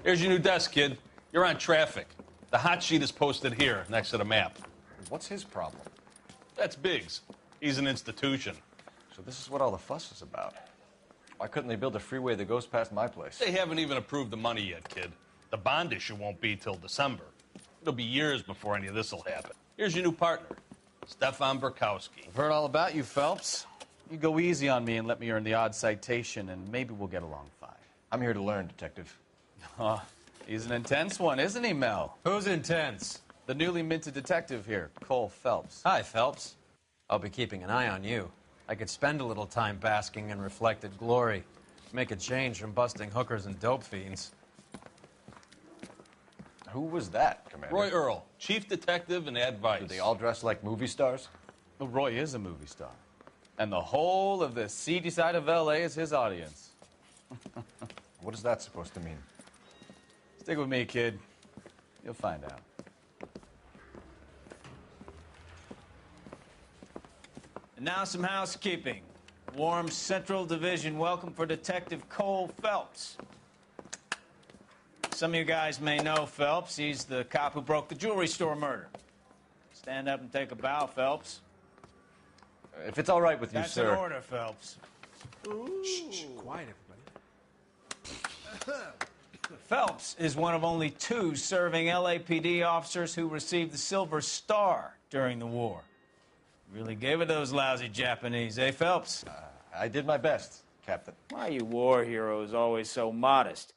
Here's your new desk, kid. You're on traffic. The hot sheet is posted here, next to the map. What's his problem? That's Biggs. He's an institution. So this is what all the fuss is about. Why couldn't they build a freeway that goes past my place? They haven't even approved the money yet, kid. The bond issue won't be till December. It'll be years before any of this will happen. Here's your new partner, Stefan Burkowski. I've heard all about you, Phelps. You go easy on me and let me earn the odd citation, and maybe we'll get along fine. I'm here to learn, Detective. Oh, he's an intense one, isn't he, Mel? Who's intense? The newly minted detective here, Cole Phelps. Hi, Phelps. I'll be keeping an eye on you. I could spend a little time basking in reflected glory. Make a change from busting hookers and dope fiends. Who was that, Commander? Roy Earl, chief detective and advice. Do they all dress like movie stars? Well, Roy is a movie star. And the whole of the seedy side of L.A. is his audience. What is that supposed to mean? Stick with me, kid. You'll find out. And now some housekeeping. Warm Central Division welcome for Detective Cole Phelps. Some of you guys may know Phelps. He's the cop who broke the jewelry store murder. Stand up and take a bow, Phelps. If it's all right with you, That's sir. an order, Phelps. Shh, quiet, everybody. Phelps is one of only 2 serving LAPD officers who received the Silver Star during the war. Really gave it those lousy Japanese, eh, Phelps? I did my best, Captain. Why are you war heroes always so modest?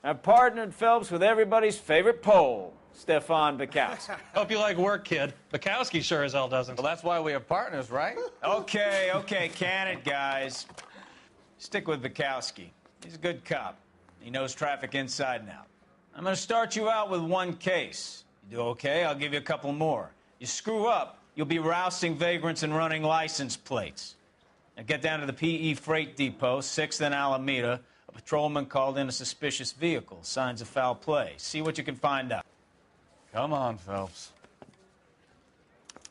I've partnered Phelps with everybody's favorite Pole, Stefan Burkowski. Hope you like work, kid. Bukowski sure as hell doesn't. Well, that's why we have partners, right? Okay, can it, guys. Stick with Burkowski. He's a good cop. He knows traffic inside and out. I'm going to start you out with 1 case. You do okay, I'll give you a couple more. You screw up, you'll be rousting vagrants and running license plates. Now get down to the PE Freight Depot, 6th and Alameda. A patrolman called in a suspicious vehicle. Signs of foul play. See what you can find out. Come on, Phelps.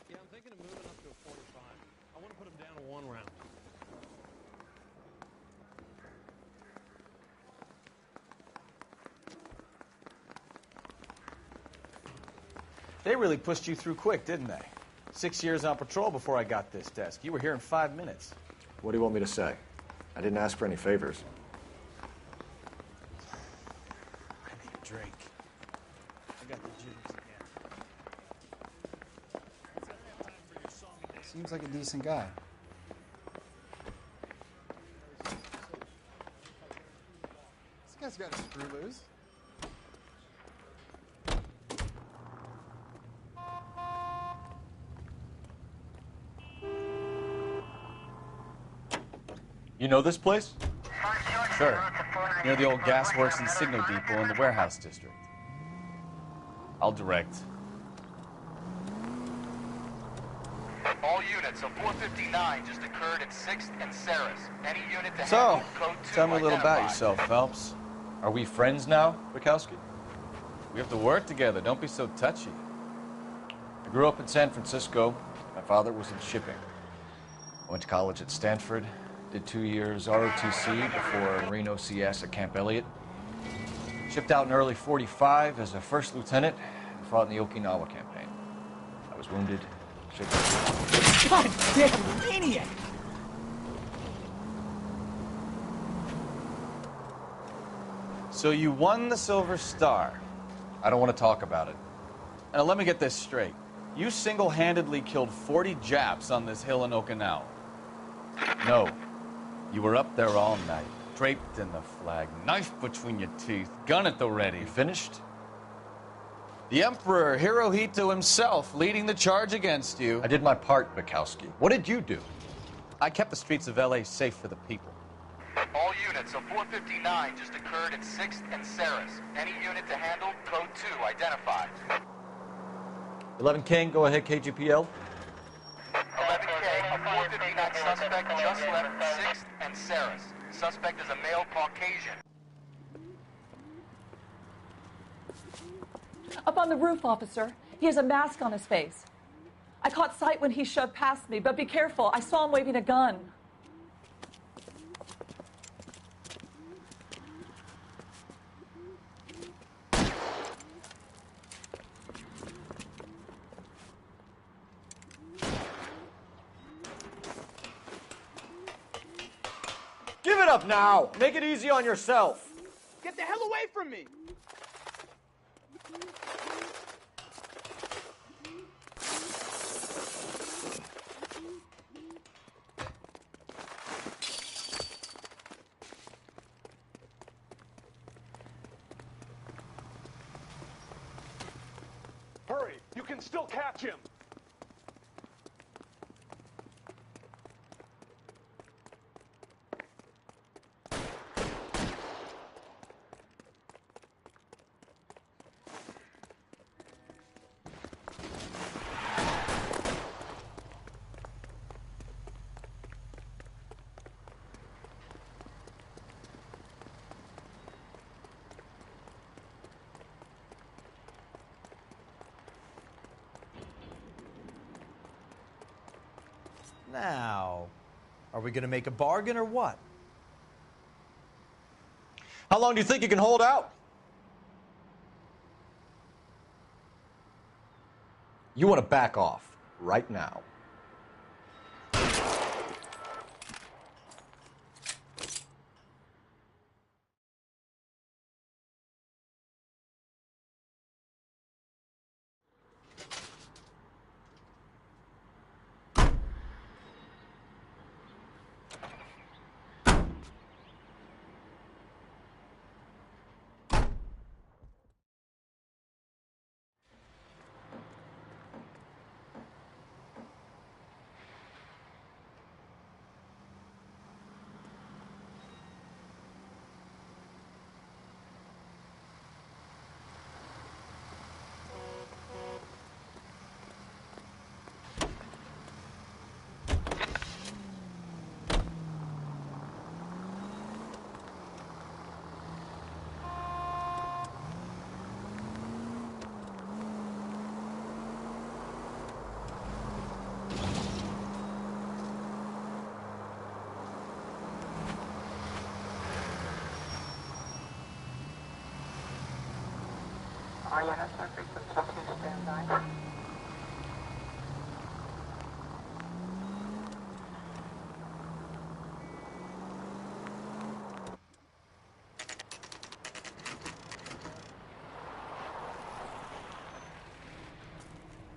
Yeah, I'm thinking of moving up to a 45. I want to put him down to 1 round. They really pushed you through quick, didn't they? 6 years on patrol before I got this desk. You were here in 5 minutes. What do you want me to say? I didn't ask for any favors. I need a drink. I got the juice again. Seems like a decent guy. This guy's got a screw loose. You know this place? Sure. Near the old gasworks and signal depot in the warehouse district. I'll direct. All units, a 459 just occurred at 6th and Saris. Any unit to So, handle code 2 tell me a little about identified. yourself, Phelps. Are we friends now, Bukowski? We have to work together. Don't be so touchy. I grew up in San Francisco. My father was in shipping. I went to college at Stanford, did 2 years ROTC before Marine OCS at Camp Elliott. Shipped out in early '45 as a first lieutenant and fought in the Okinawa campaign. I was wounded. God damn maniac! So you won the Silver Star. I don't want to talk about it. Now let me get this straight. You single-handedly killed 40 Japs on this hill in Okinawa. No. You were up there all night, draped in the flag, knife between your teeth, gun at the ready. You finished? The Emperor Hirohito himself leading the charge against you. I did my part, Bukowski. What did you do? I kept the streets of L.A. safe for the people. All units, a 459 just occurred at 6th and Saris. Any unit to handle code 2 identified. 11 King, go ahead, KGPL. 11K, a 459 suspect just left 6th and Saris. Suspect is a male Caucasian. Up on the roof, officer. He has a mask on his face. I caught sight when he shoved past me, but be careful. I saw him waving a gun. it up now! Make it easy on yourself! Get the hell away from me! Hurry! You can still catch him! Now, are we gonna make a bargain or what? How long do you think you can hold out? You want to back off right now.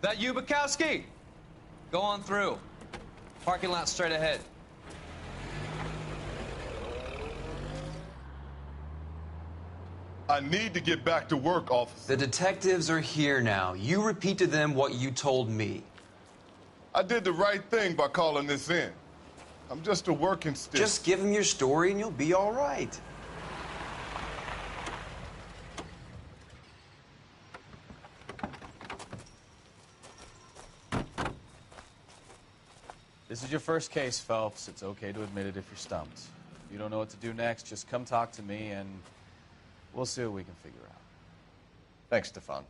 That you, Bukowski? Go on through. Parking lot straight ahead. I need to get back to work, officer. The detectives are here now. You repeat to them what you told me. I did the right thing by calling this in. I'm just a working stick. Just give them your story and you'll be all right. This is your first case, Phelps. It's okay to admit it if you're stumped. If you don't know what to do next, just come talk to me and we'll see what we can figure out. Thanks, Stefan.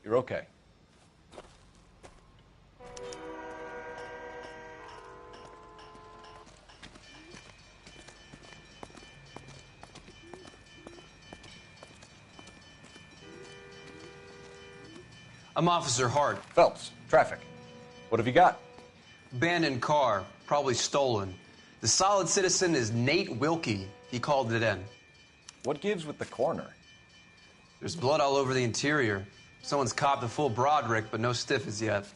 You're okay. I'm Officer Hart. Phelps, traffic. What have you got? Abandoned car, probably stolen. The solid citizen is Nate Wilkie. He called it in. What gives with the corner? There's blood all over the interior. Someone's copped a full Broderick, but no stiff as yet.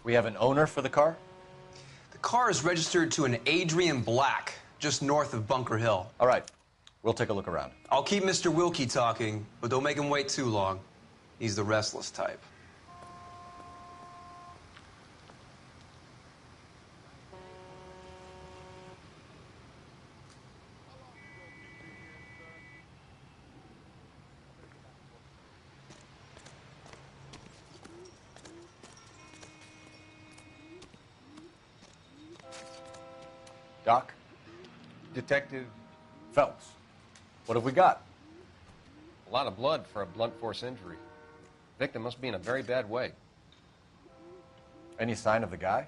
We have an owner for the car? The car is registered to an Adrian Black, just north of Bunker Hill. All right. We'll take a look around. I'll keep Mr. Wilkie talking, but don't make him wait too long. He's the restless type. Doc? Detective, Phelps. What have we got? a lot of blood for a blunt force injury. Victim must be in a very bad way. Any sign of the guy?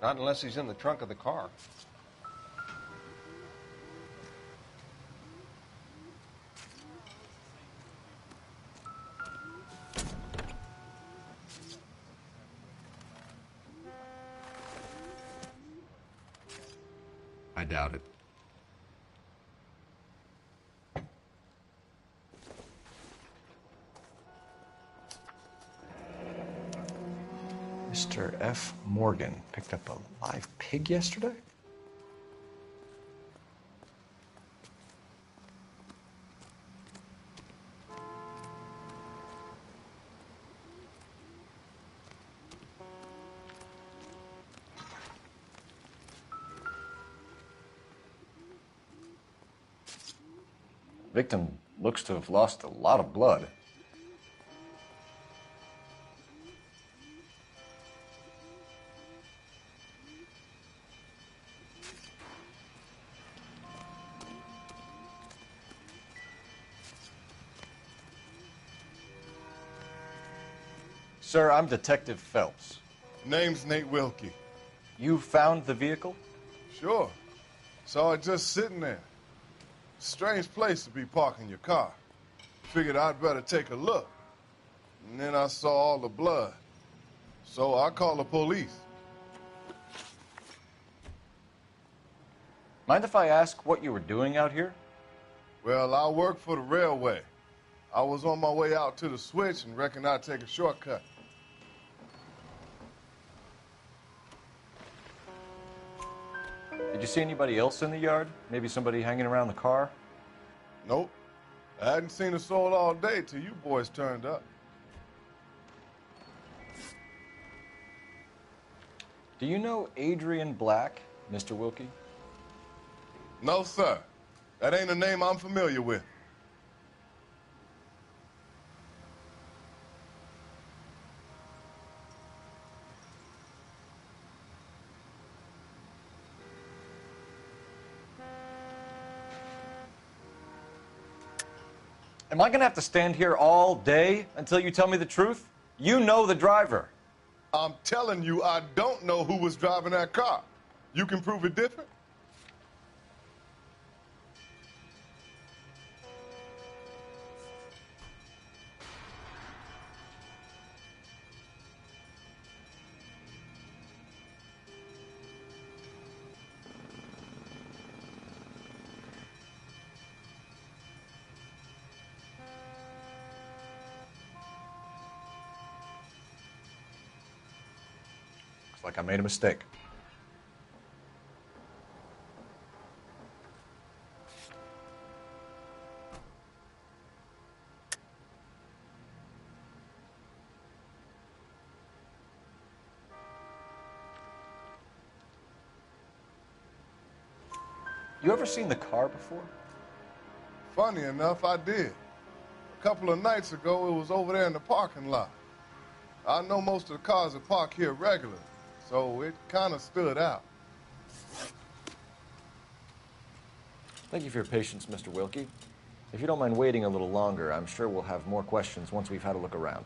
Not unless he's in the trunk of the car. I doubt it. Mr. F. Morgan picked up a live pig yesterday? Victim looks to have lost a lot of blood. Sir, I'm Detective Phelps. Name's Nate Wilkie. You found the vehicle? Sure. Saw it just sitting there. Strange place to be parking your car. Figured I'd better take a look. And then I saw all the blood. So I called the police. Mind if I ask what you were doing out here? Well, I work for the railway. I was on my way out to the switch and reckoned I'd take a shortcut. Did you see anybody else in the yard? Maybe somebody hanging around the car? Nope. I hadn't seen a soul all day till you boys turned up. Do you know Adrian Black, Mr. Wilkie? No, sir. That ain't a name I'm familiar with. Am I gonna have to stand here all day until you tell me the truth? You know the driver. I'm telling you, I don't know who was driving that car. You can prove it different? Looks like I made a mistake. You ever seen the car before? Funny enough, I did. A couple of nights ago, it was over there in the parking lot. I know most of the cars that park here regularly, so it kind of stood out. Thank you for your patience, Mr. Wilkie. If you don't mind waiting a little longer, I'm sure we'll have more questions once we've had a look around.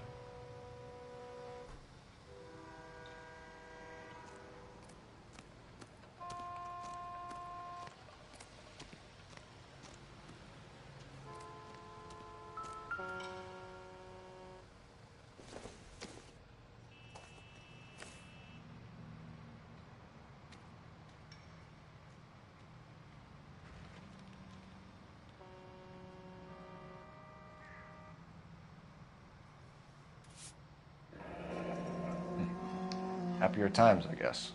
Happier times, I guess.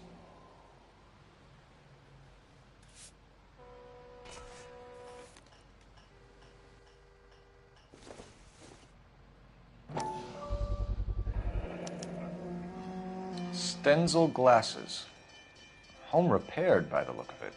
Stenzel glasses. Home repaired by the look of it.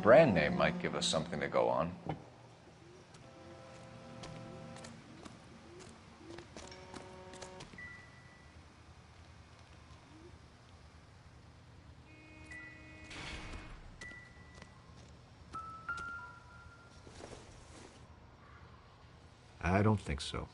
Brand name might give us something to go on. I don't think so.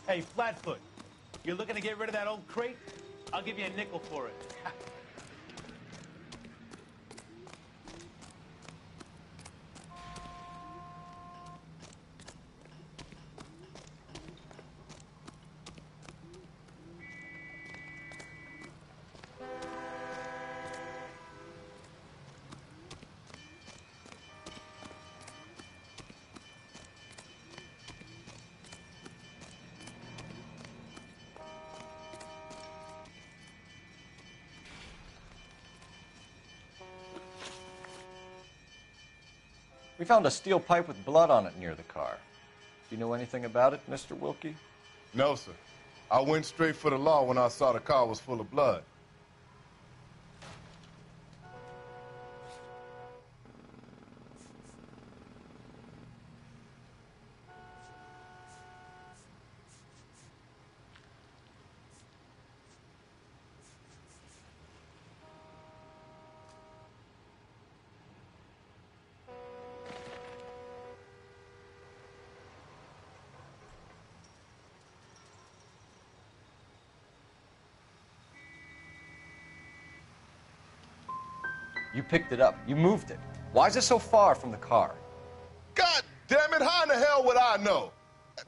Hey, Flatfoot, you're looking to get rid of that old crate? I'll give you a nickel for it. We found a steel pipe with blood on it near the car. Do you know anything about it, Mr. Wilkie? No, sir. I went straight for the law when I saw the car was full of blood. You picked it up. You moved it. Why is it so far from the car? God damn it, how in the hell would I know?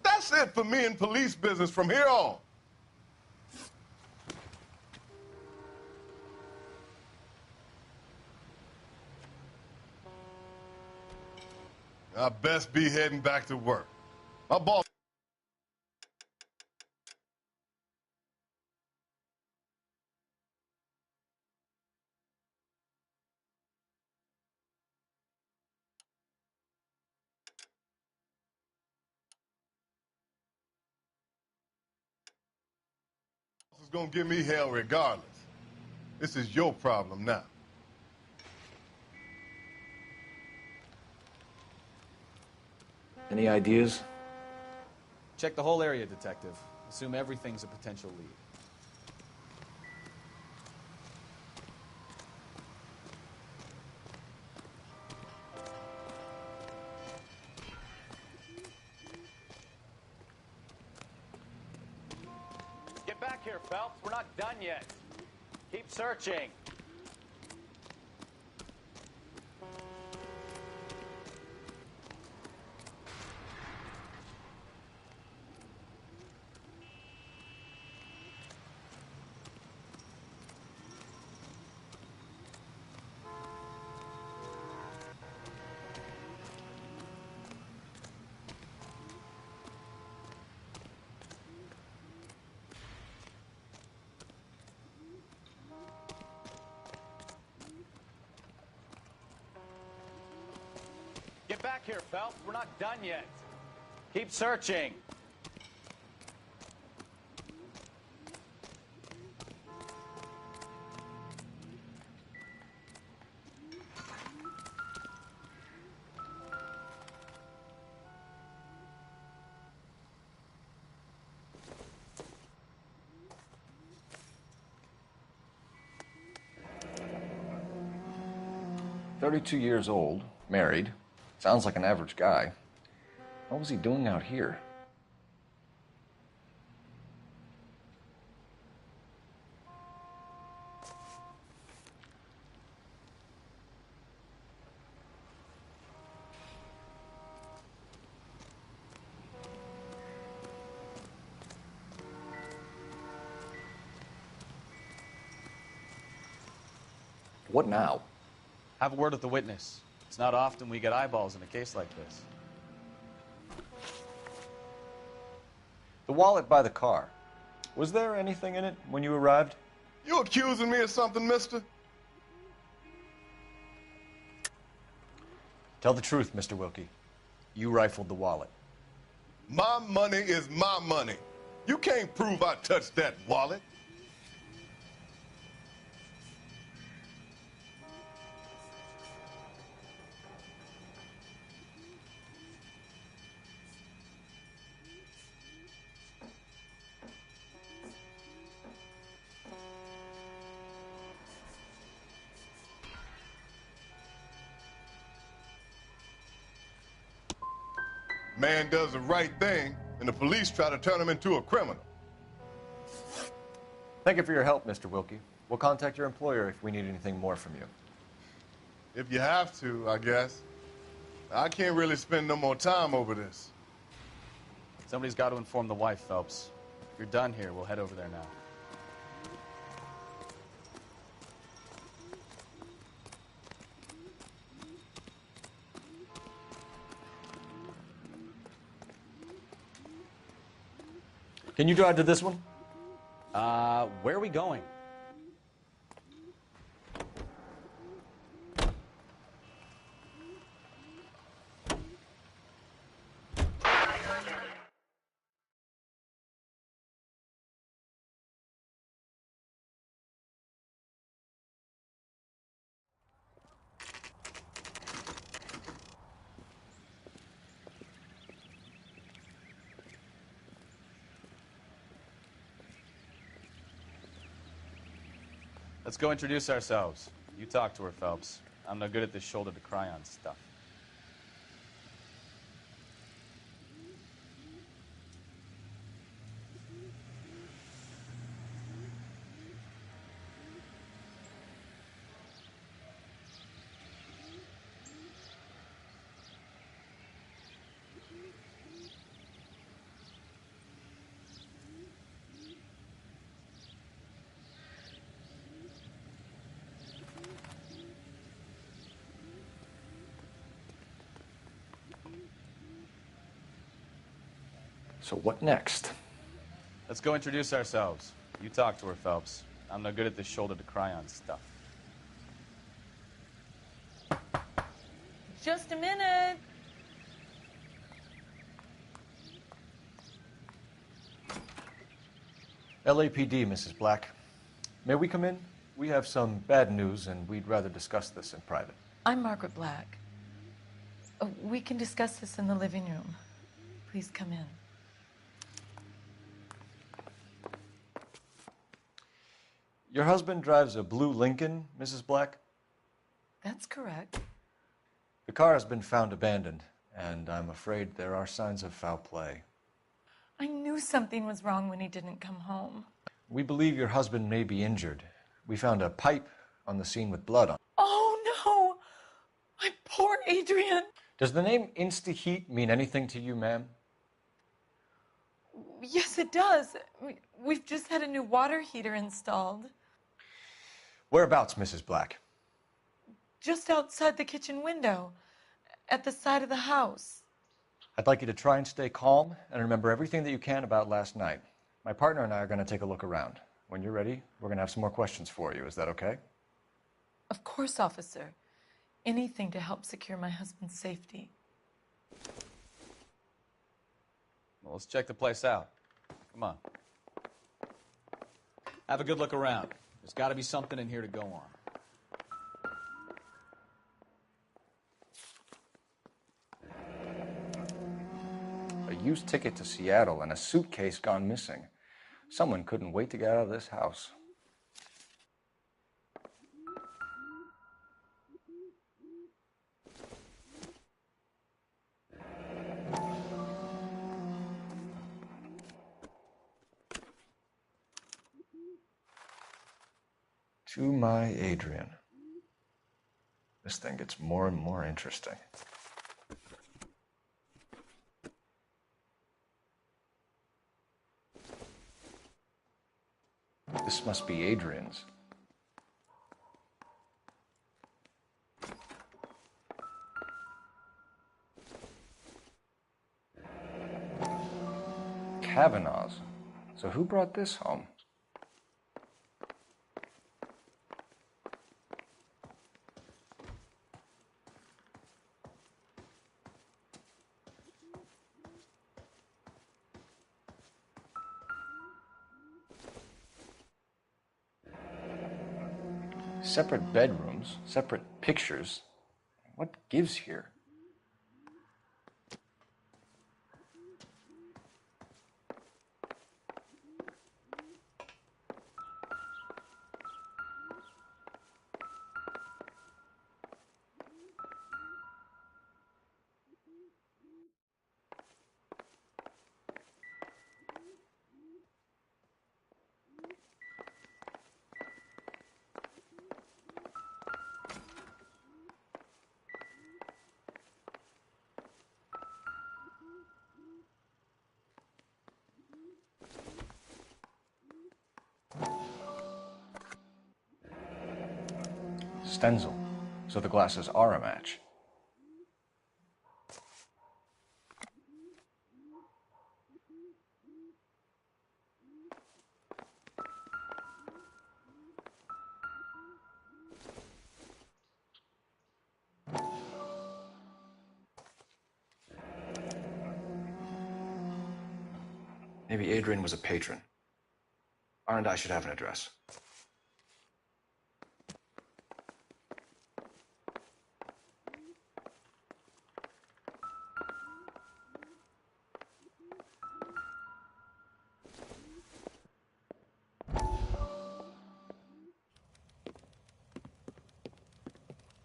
That's it for me in police business from here on. I best be heading back to work. My boss... is gonna give me hell regardless. This is your problem now. Any ideas? Check the whole area, Detective. Assume everything's a potential lead. Get back here, Phelps. We're not done yet. Keep searching. Get back here, Phelps. We're not done yet. Keep searching. "32 years old, married. Sounds like an average guy. What was he doing out here?" What now? Have a word with the witness. It's not often we get eyeballs in a case like this. The wallet by the car. Was there anything in it when you arrived? You accusing me of something, mister? Tell the truth, Mr. Wilkie. You rifled the wallet. My money is my money. You can't prove I touched that wallet. Man does the right thing, and the police try to turn him into a criminal. Thank you for your help, Mr. Wilkie. We'll contact your employer if we need anything more from you. If you have to, I guess. I can't really spend no more time over this. Somebody's got to inform the wife, Phelps. If you're done here, we'll head over there now. Can you drive to this one? Where are we going? Let's go introduce ourselves. You talk to her, Phelps. I'm no good at this shoulder to cry on stuff. So what next? Let's go introduce ourselves. You talk to her, Phelps. I'm no good at this shoulder to cry on stuff. Just a minute. LAPD, Mrs. Black. May we come in? We have some bad news, and we'd rather discuss this in private. I'm Margaret Black. We can discuss this in the living room. Please come in. Your husband drives a blue Lincoln, Mrs. Black? That's correct. The car has been found abandoned, and I'm afraid there are signs of foul play. I knew something was wrong when he didn't come home. We believe your husband may be injured. We found a pipe on the scene with blood on it. Oh, no! My poor Adrian! Does the name Insta-Heat mean anything to you, ma'am? Yes, it does. We've just had a new water heater installed. Whereabouts, Mrs. Black? Just outside the kitchen window, at the side of the house. I'd like you to try and stay calm and remember everything that you can about last night. My partner and I are going to take a look around. When you're ready, we're going to have some more questions for you. Is that okay? Of course, officer. Anything to help secure my husband's safety. Well, let's check the place out. Come on. Have a good look around. There's got to be something in here to go on. A used ticket to Seattle and a suitcase gone missing. Someone couldn't wait to get out of this house. To my Adrian. This thing gets more and more interesting. This must be Adrian's. Kavanaugh's. So who brought this home? Separate bedrooms, separate pictures. What gives here? Stencil, so the glasses are a match. Maybe Adrian was a patron. R and I should have an address.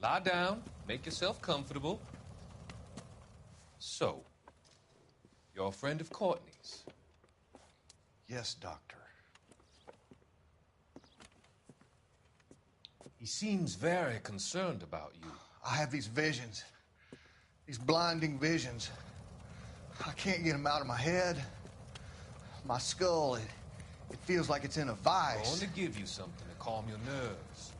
Lie down, make yourself comfortable. So, you're a friend of Courtney's? Yes, Doctor. He seems very concerned about you. I have these visions, these blinding visions. I can't get them out of my head. My skull, it feels like it's in a vice. I'm going to give you something to calm your nerves.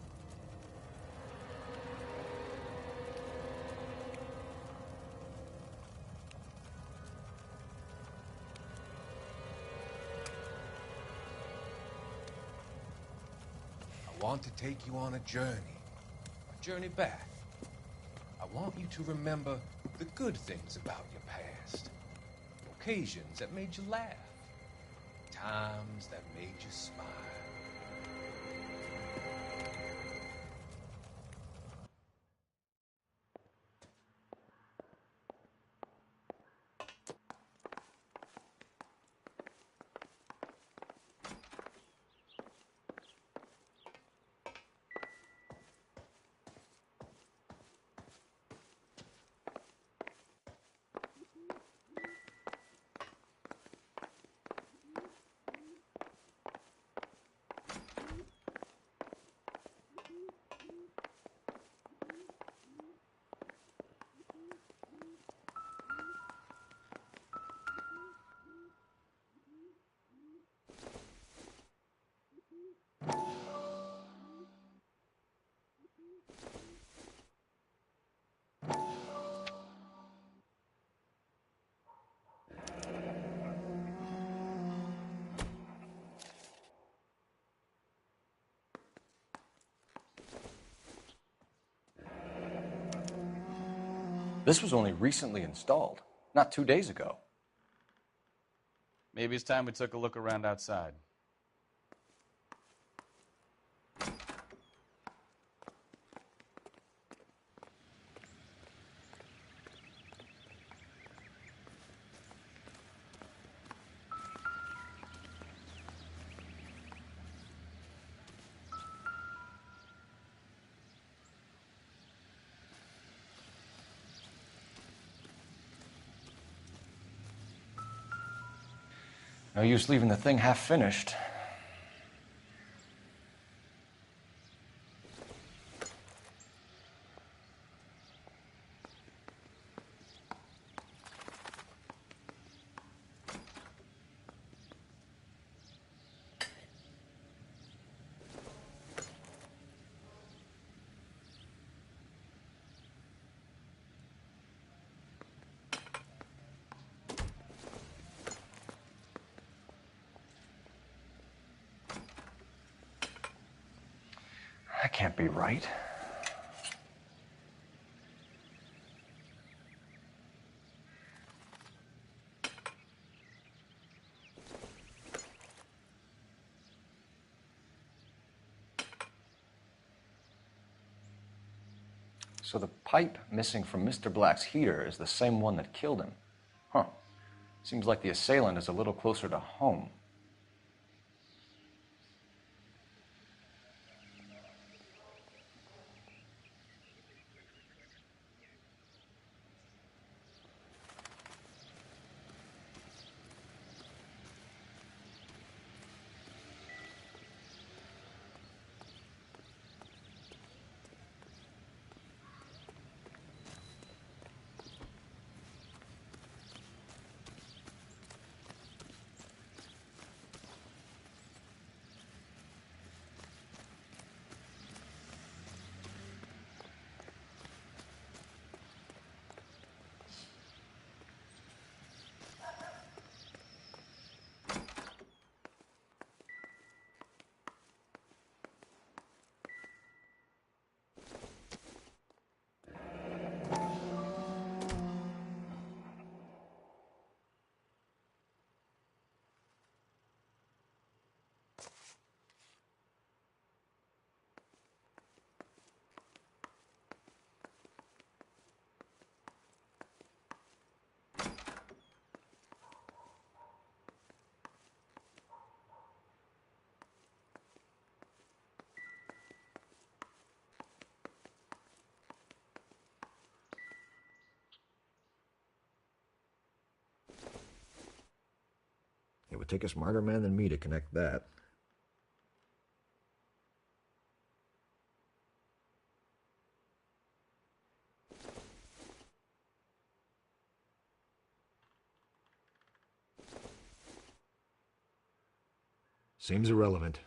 I want to take you on a journey back. I want you to remember the good things about your past, occasions that made you laugh, times that made you smile. This was only recently installed, not 2 days ago. Maybe it's time we took a look around outside. No use leaving the thing half finished. That can't be right. So the pipe missing from Mr. Black's heater is the same one that killed him. Huh. Seems like the assailant is a little closer to home. It would take a smarter man than me to connect that. Seems irrelevant.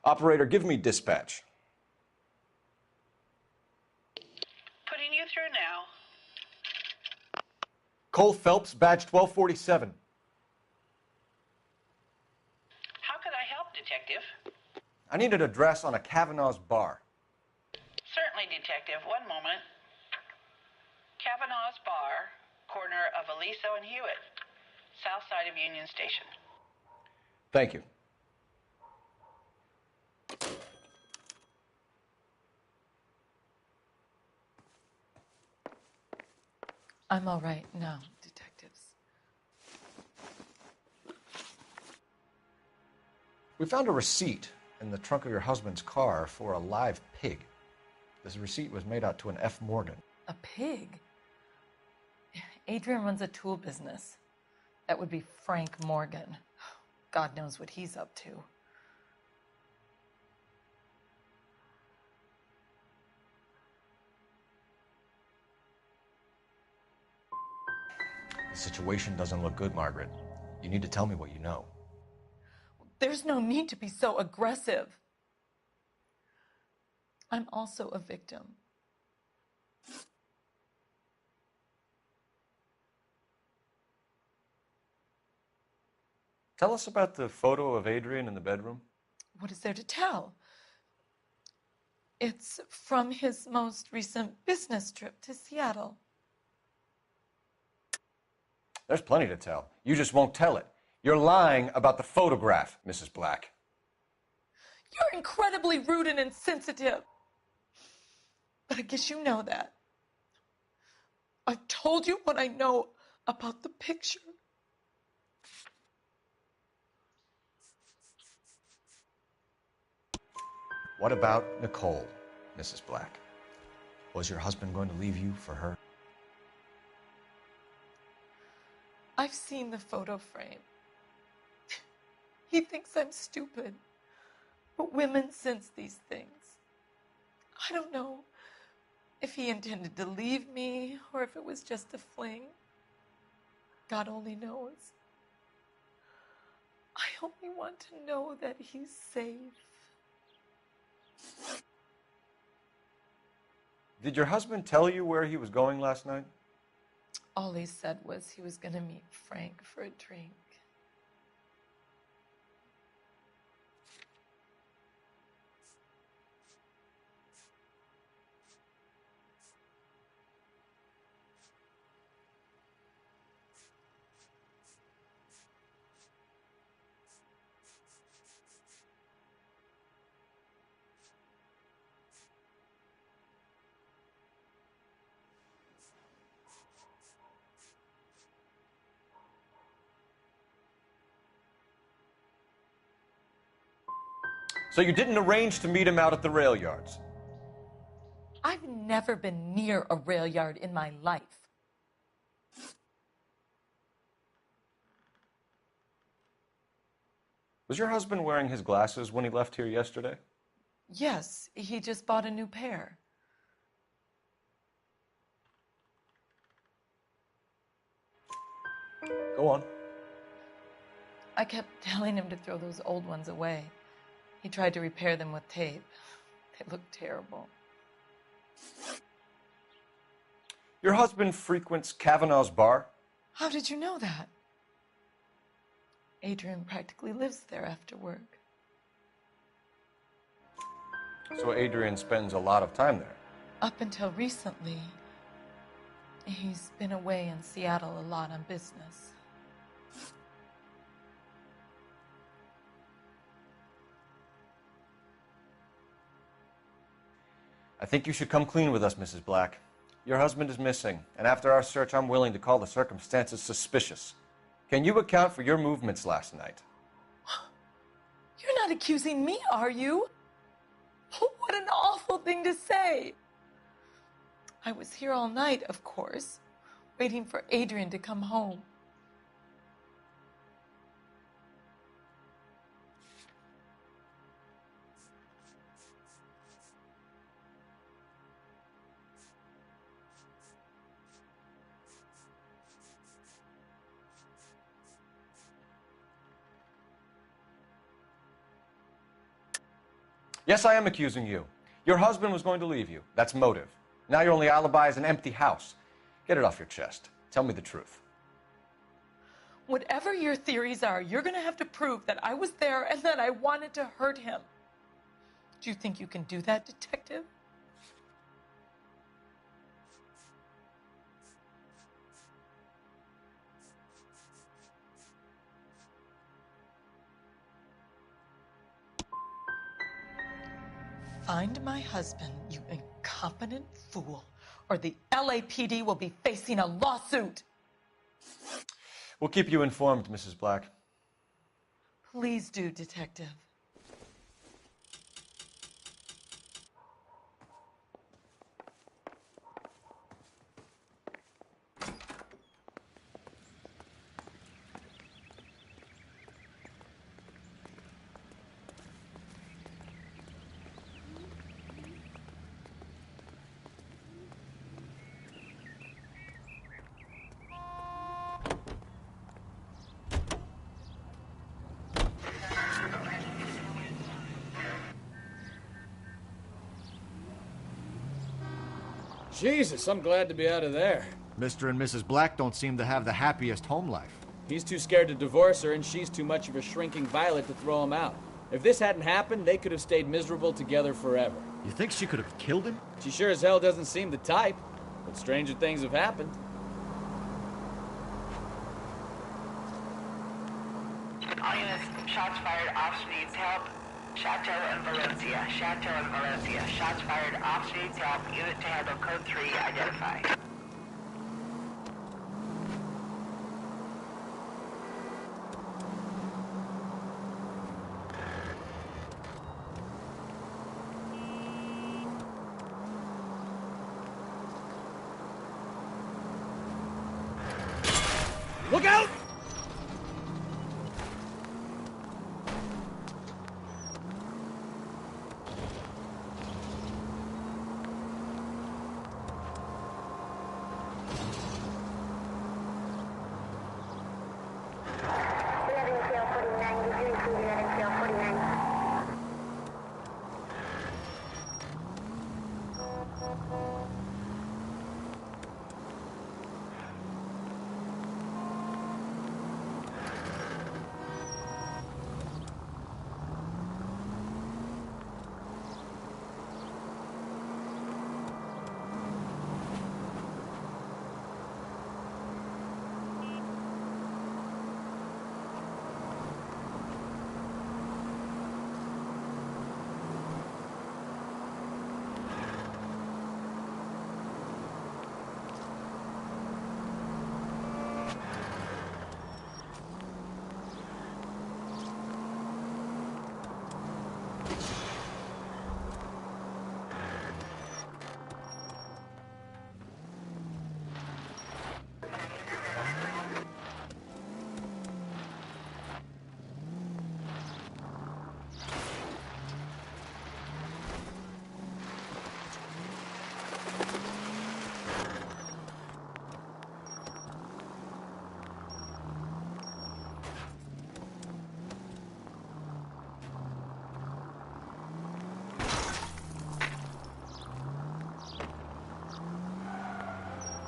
Operator, give me dispatch. Putting you through now. Cole Phelps, badge 1247. How could I help, Detective? I need an address on a Kavanaugh's bar. Certainly, Detective. One moment. Kavanaugh's Bar, corner of Aliso and Hewitt, south side of Union Station. Thank you. I'm all right now, detectives. We found a receipt in the trunk of your husband's car for a live pig. This receipt was made out to an F. Morgan. A pig? Adrian runs a tool business. That would be Frank Morgan. God knows what he's up to. The situation doesn't look good, Margaret. You need to tell me what you know. There's no need to be so aggressive. I'm also a victim. Tell us about the photo of Adrian in the bedroom. What is there to tell? It's from his most recent business trip to Seattle. There's plenty to tell. You just won't tell it. You're lying about the photograph, Mrs. Black. You're incredibly rude and insensitive. But I guess you know that. I've told you what I know about the picture. What about Nicole, Mrs. Black? Was your husband going to leave you for her? I've seen the photo frame. He thinks I'm stupid. But women sense these things. I don't know if he intended to leave me or if it was just a fling. God only knows. I only want to know that he's safe. Did your husband tell you where he was going last night? All he said was he was going to meet Frank for a drink. So you didn't arrange to meet him out at the rail yards? I've never been near a rail yard in my life. Was your husband wearing his glasses when he left here yesterday? Yes, he just bought a new pair. Go on. I kept telling him to throw those old ones away. He tried to repair them with tape. They looked terrible. Your husband frequents Kavanaugh's bar? How did you know that? Adrian practically lives there after work. So Adrian spends a lot of time there? Up until recently, he's been away in Seattle a lot on business. I think you should come clean with us, Mrs. Black. Your husband is missing, and after our search, I'm willing to call the circumstances suspicious. Can you account for your movements last night? You're not accusing me, are you? What an awful thing to say. I was here all night, of course, waiting for Adrian to come home. Yes, I am accusing you. Your husband was going to leave you. That's motive. Now your only alibi is an empty house. Get it off your chest. Tell me the truth. Whatever your theories are, you're going to have to prove that I was there and that I wanted to hurt him. Do you think you can do that, detective? Find my husband, you incompetent fool, or the LAPD will be facing a lawsuit. We'll keep you informed, Mrs. Black. Please do, detective. Jesus, I'm glad to be out of there. Mr. and Mrs. Black don't seem to have the happiest home life. He's too scared to divorce her, and she's too much of a shrinking violet to throw him out. If this hadn't happened, they could have stayed miserable together forever. You think she could have killed him? She sure as hell doesn't seem the type, but stranger things have happened. All units, shots fired, ops needs help. Chateau and Valencia. Chateau and Valencia. Shots fired, ops needs help. Unit to handle code 3 identified. Look out!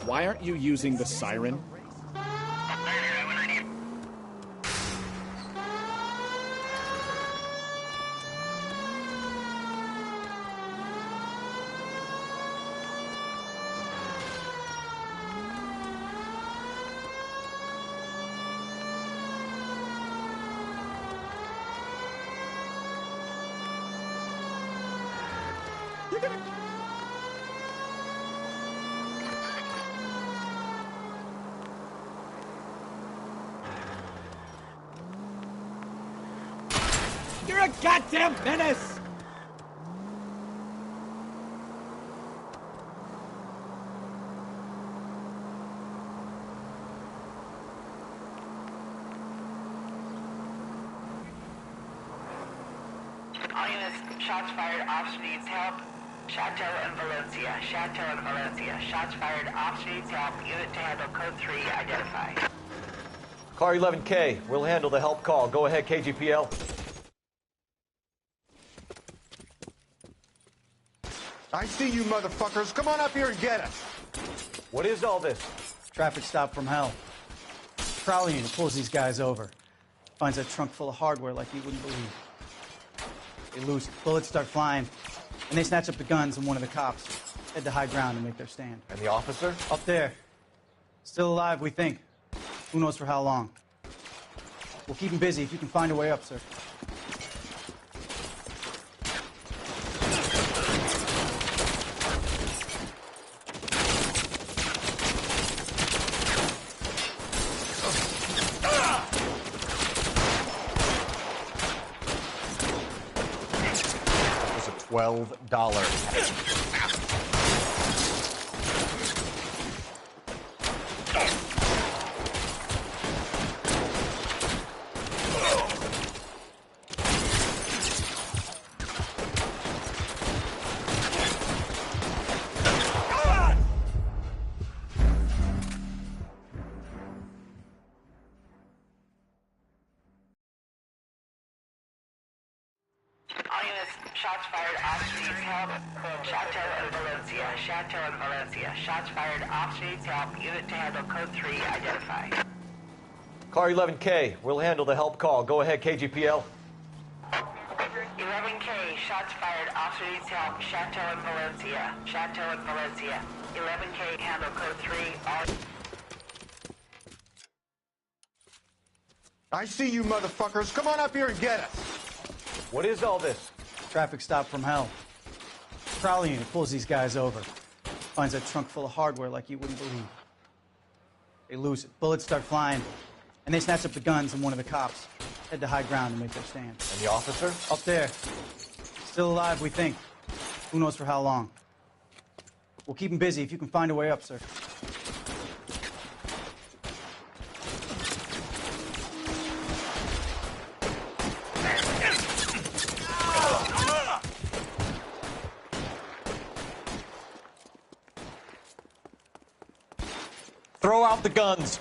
Why aren't you using the siren? You're a goddamn menace! All units, shots fired, ops needs help. Chateau and Valencia. Chateau and Valencia. Shots fired, ops needs help. Unit to handle code 3 identified. Car 11K, we'll handle the help call. Go ahead, KGPL. I see you motherfuckers. Come on up here and get us. What is all this? Traffic stop from hell. Prowler unit pulls these guys over. Finds a trunk full of hardware like you wouldn't believe. They lose. Bullets start flying. And they snatch up the guns and one of the cops. Head to high ground and make their stand. And the officer? Up there. Still alive, we think. Who knows for how long. We'll keep him busy if you can find a way up, sir. $12. Shots fired, ops needs help. Chateau and Valencia. Chateau and Valencia. Shots fired, ops needs help. Unit to handle code 3 identified. Car 11K, we'll handle the help call. Go ahead, KGPL. 11K, shots fired. Officer needs help. Chateau and Valencia. Chateau and Valencia. 11K, handle code 3. All... I see you motherfuckers. Come on up here and get us. What is all this? Traffic stop from hell. Prowler unit pulls these guys over. Finds a trunk full of hardware like you wouldn't believe. They lose it. Bullets start flying. And they snatch up the guns, and one of the cops head to high ground and make their stand. And the officer? Up there. Still alive, we think. Who knows for how long. We'll keep him busy if you can find a way up, sir. Throw out the guns.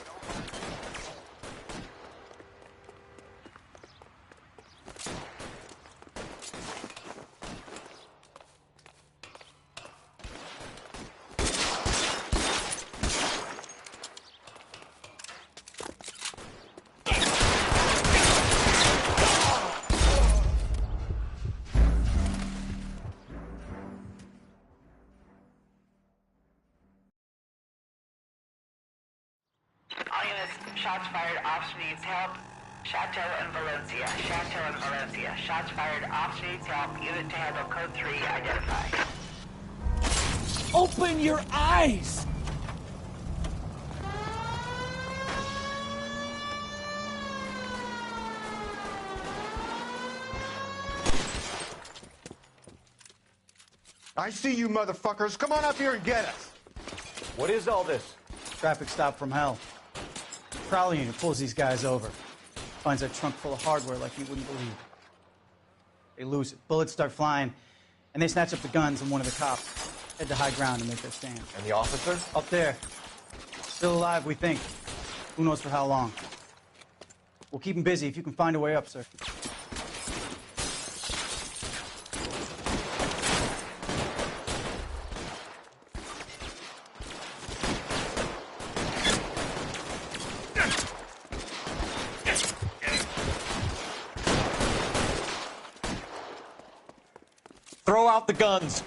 All units, shots fired. Officer needs help. Chateau and Valencia. Chateau and Valencia. Shots fired. Officer needs help. Unit to handle code 3 identified. Open your eyes! I see you motherfuckers. Come on up here and get us. What is all this? Traffic stop from hell. Prowler unit pulls these guys over. Finds a trunk full of hardware like you wouldn't believe. They lose it. Bullets start flying. And they snatch up the guns, and one of the cops head to high ground and make their stand. And the officer? Up there. Still alive, we think. Who knows for how long. We'll keep him busy if you can find a way up, sir. Throw out the guns.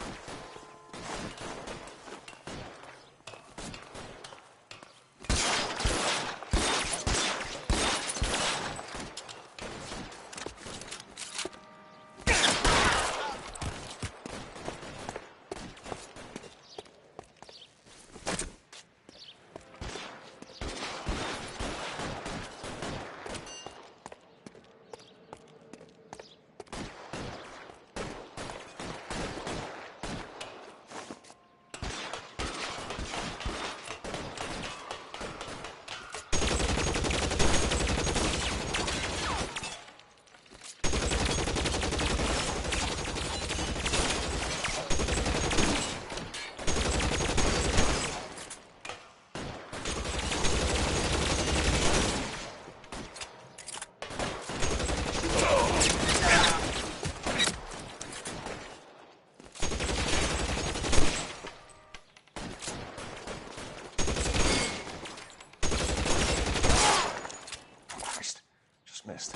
Missed.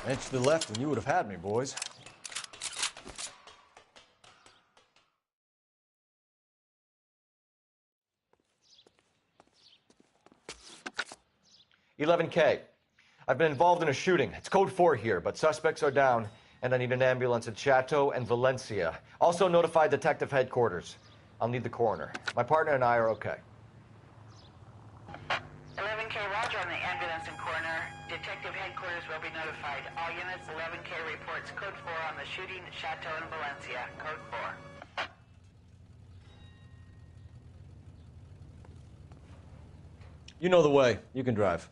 An inch to the left and you would have had me, boys. "11K. I've been involved in a shooting. It's code 4 here, but suspects are down, and I need an ambulance at Chateau and Valencia. Also notify detective headquarters. I'll need the coroner. My partner and I are okay." 11K, roger on the ambulance and coroner. Detective headquarters will be notified. All units, 11K reports code 4 on the shooting at Chateau and Valencia. Code 4. You know the way. You can drive.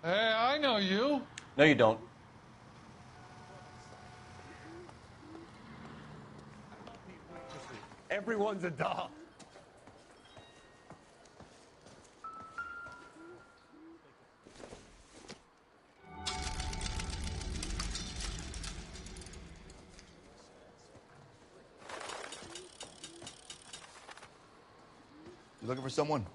Hey, I know you. No, you don't. Everyone's a doll. You looking for someone?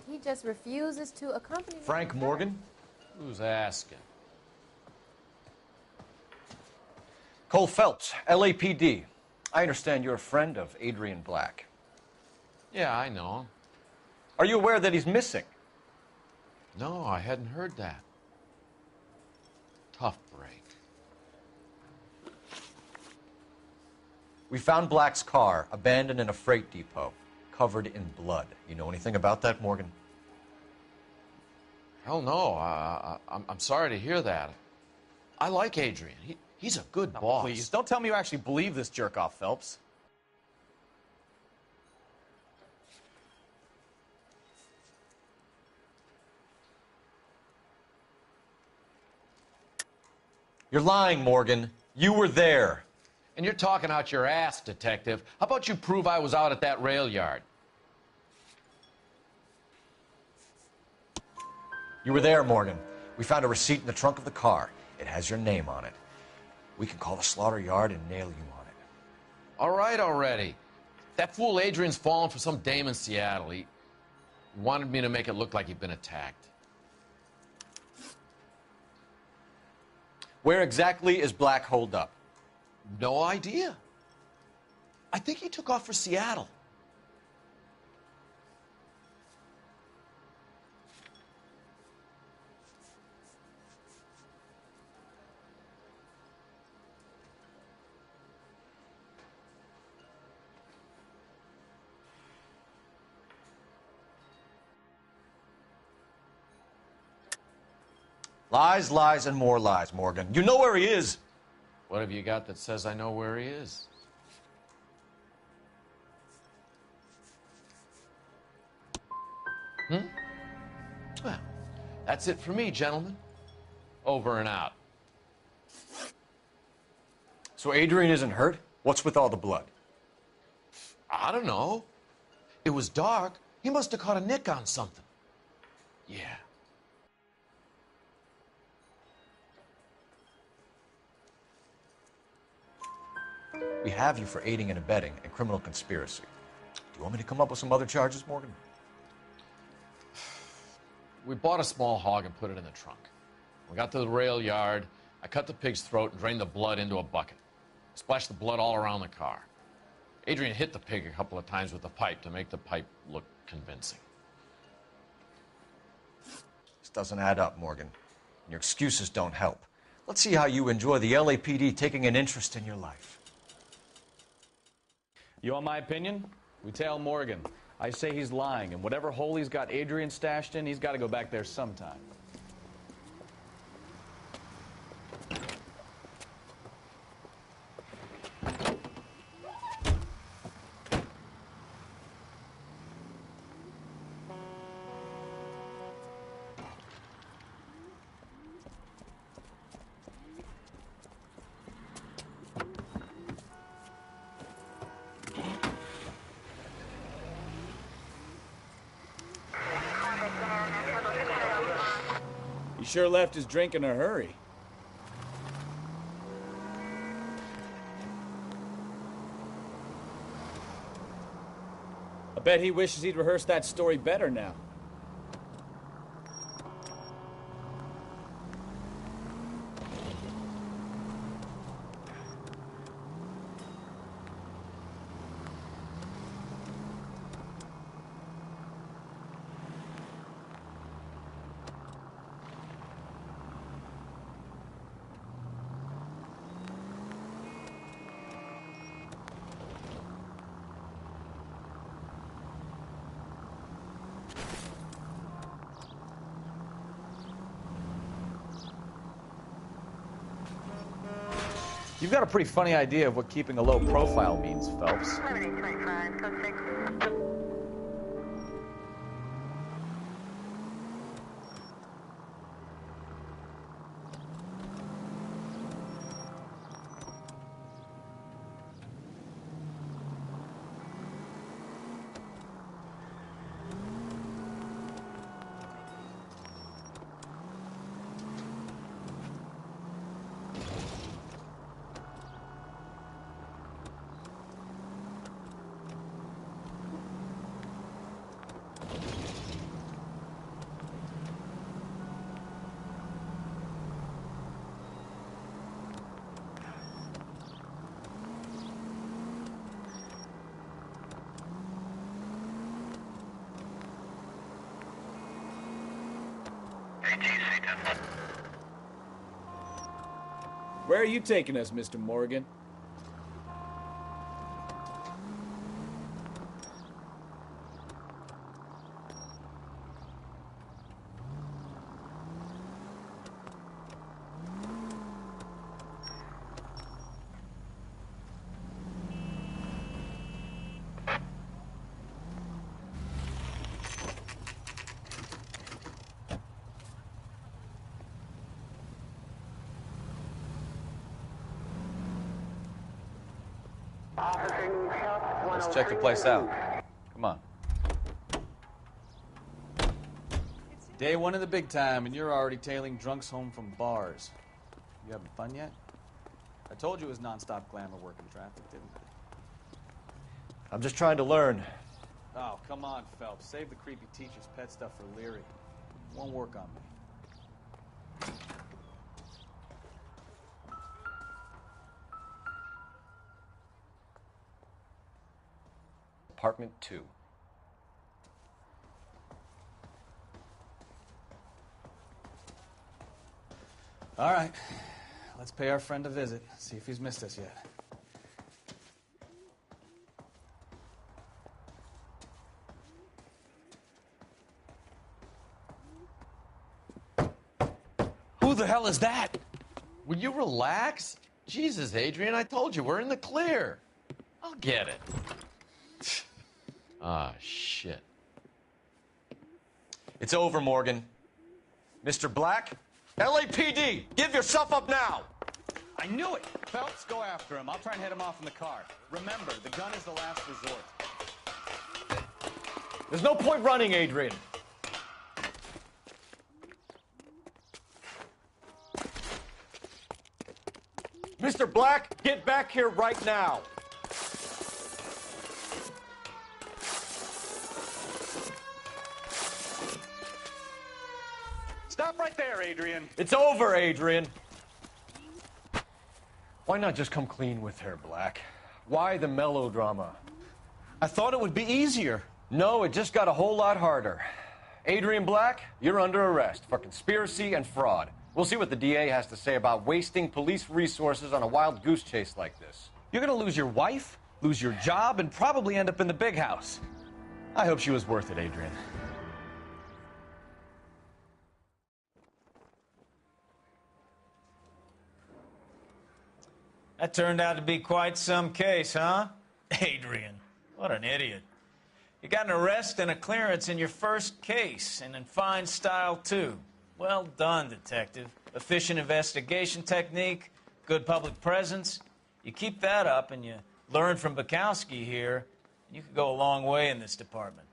He just refuses to accompany me. Frank Morgan? Who's asking? Cole Phelps, LAPD. I understand you're a friend of Adrian Black. Yeah, I know him. Are you aware that he's missing? No, I hadn't heard that. Tough break. We found Black's car abandoned in a freight depot, covered in blood. You know anything about that, Morgan? Hell no. I'm sorry to hear that. I like Adrian. He's a good boss. Please, don't tell me you actually believe this jerk-off, Phelps. You're lying, Morgan. You were there. And you're talking out your ass, detective. How about you prove I was out at that rail yard? You were there, Morgan. We found a receipt in the trunk of the car. It has your name on it. We can call the slaughter yard and nail you on it. All right already. That fool Adrian's fallen for some dame in Seattle. He wanted me to make it look like he'd been attacked. Where exactly is Black holed up? No idea. I think he took off for Seattle. Lies, lies, and more lies, Morgan. You know where he is. What have you got that says I know where he is? Well, that's it for me, gentlemen. Over and out. So Adrian isn't hurt? What's with all the blood? I don't know. It was dark. He must have caught a nick on something. Yeah. We have you for aiding and abetting and criminal conspiracy. Do you want me to come up with some other charges, Morgan? We bought a small hog and put it in the trunk. We got to the rail yard. I cut the pig's throat and drained the blood into a bucket. Splashed the blood all around the car. Adrian hit the pig a couple of times with the pipe to make the pipe look convincing. This doesn't add up, Morgan. And your excuses don't help. Let's see how you enjoy the LAPD taking an interest in your life. You want my opinion? We tail Morgan. I say he's lying, and whatever hole he's got Adrian stashed in, he's got to go back there sometime. He sure left his drink in a hurry. I bet he wishes he'd rehearsed that story better now. You've got a pretty funny idea of what keeping a low profile means, Phelps. Where are you taking us, Mr. Morgan? Let's check the place out. Come on. Day one of the big time, and you're already tailing drunks home from bars. You having fun yet? I told you it was nonstop glamour working traffic, didn't I? I'm just trying to learn. Oh, come on, Phelps. Save the creepy teacher's pet stuff for Leary. Won't work on me. Apartment 2. All right. Let's pay our friend a visit. See if he's missed us yet. Who the hell is that? Will you relax? Jesus, Adrian, I told you, we're in the clear. I'll get it. Ah, shit. It's over, Morgan. Mr. Black, LAPD, give yourself up now! I knew it! Phelps, go after him. I'll try and head him off in the car. Remember, the gun is the last resort. There's no point running, Adrian. Mr. Black, get back here right now. Stop right there, Adrian. It's over, Adrian. Why not just come clean with her, Black? Why the melodrama? I thought it would be easier. No, it just got a whole lot harder. Adrian Black, you're under arrest for conspiracy and fraud. We'll see what the DA has to say about wasting police resources on a wild goose chase like this. You're gonna lose your wife, lose your job, and probably end up in the big house. I hope she was worth it, Adrian. That turned out to be quite some case, huh? Adrian, what an idiot. You got an arrest and a clearance in your first case, and in fine style, too. Well done, detective. Efficient investigation technique, good public presence. You keep that up and you learn from Bukowski here, and you could go a long way in this department.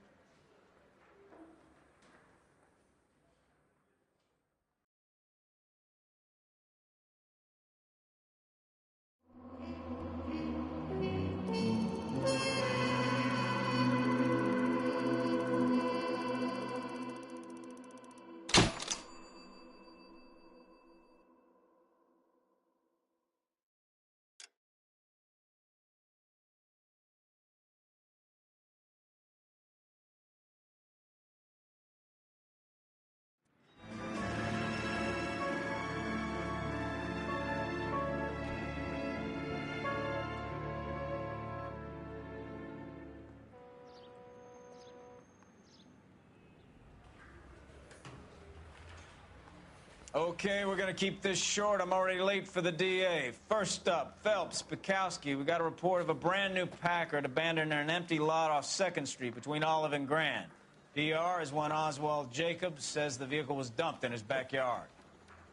Okay, we're gonna keep this short. I'm already late for the DA. First up, Phelps, Bukowski. We got a report of a brand new Packard abandoned in an empty lot off 2nd Street between Olive and Grand. PR is one Oswald Jacobs says the vehicle was dumped in his backyard.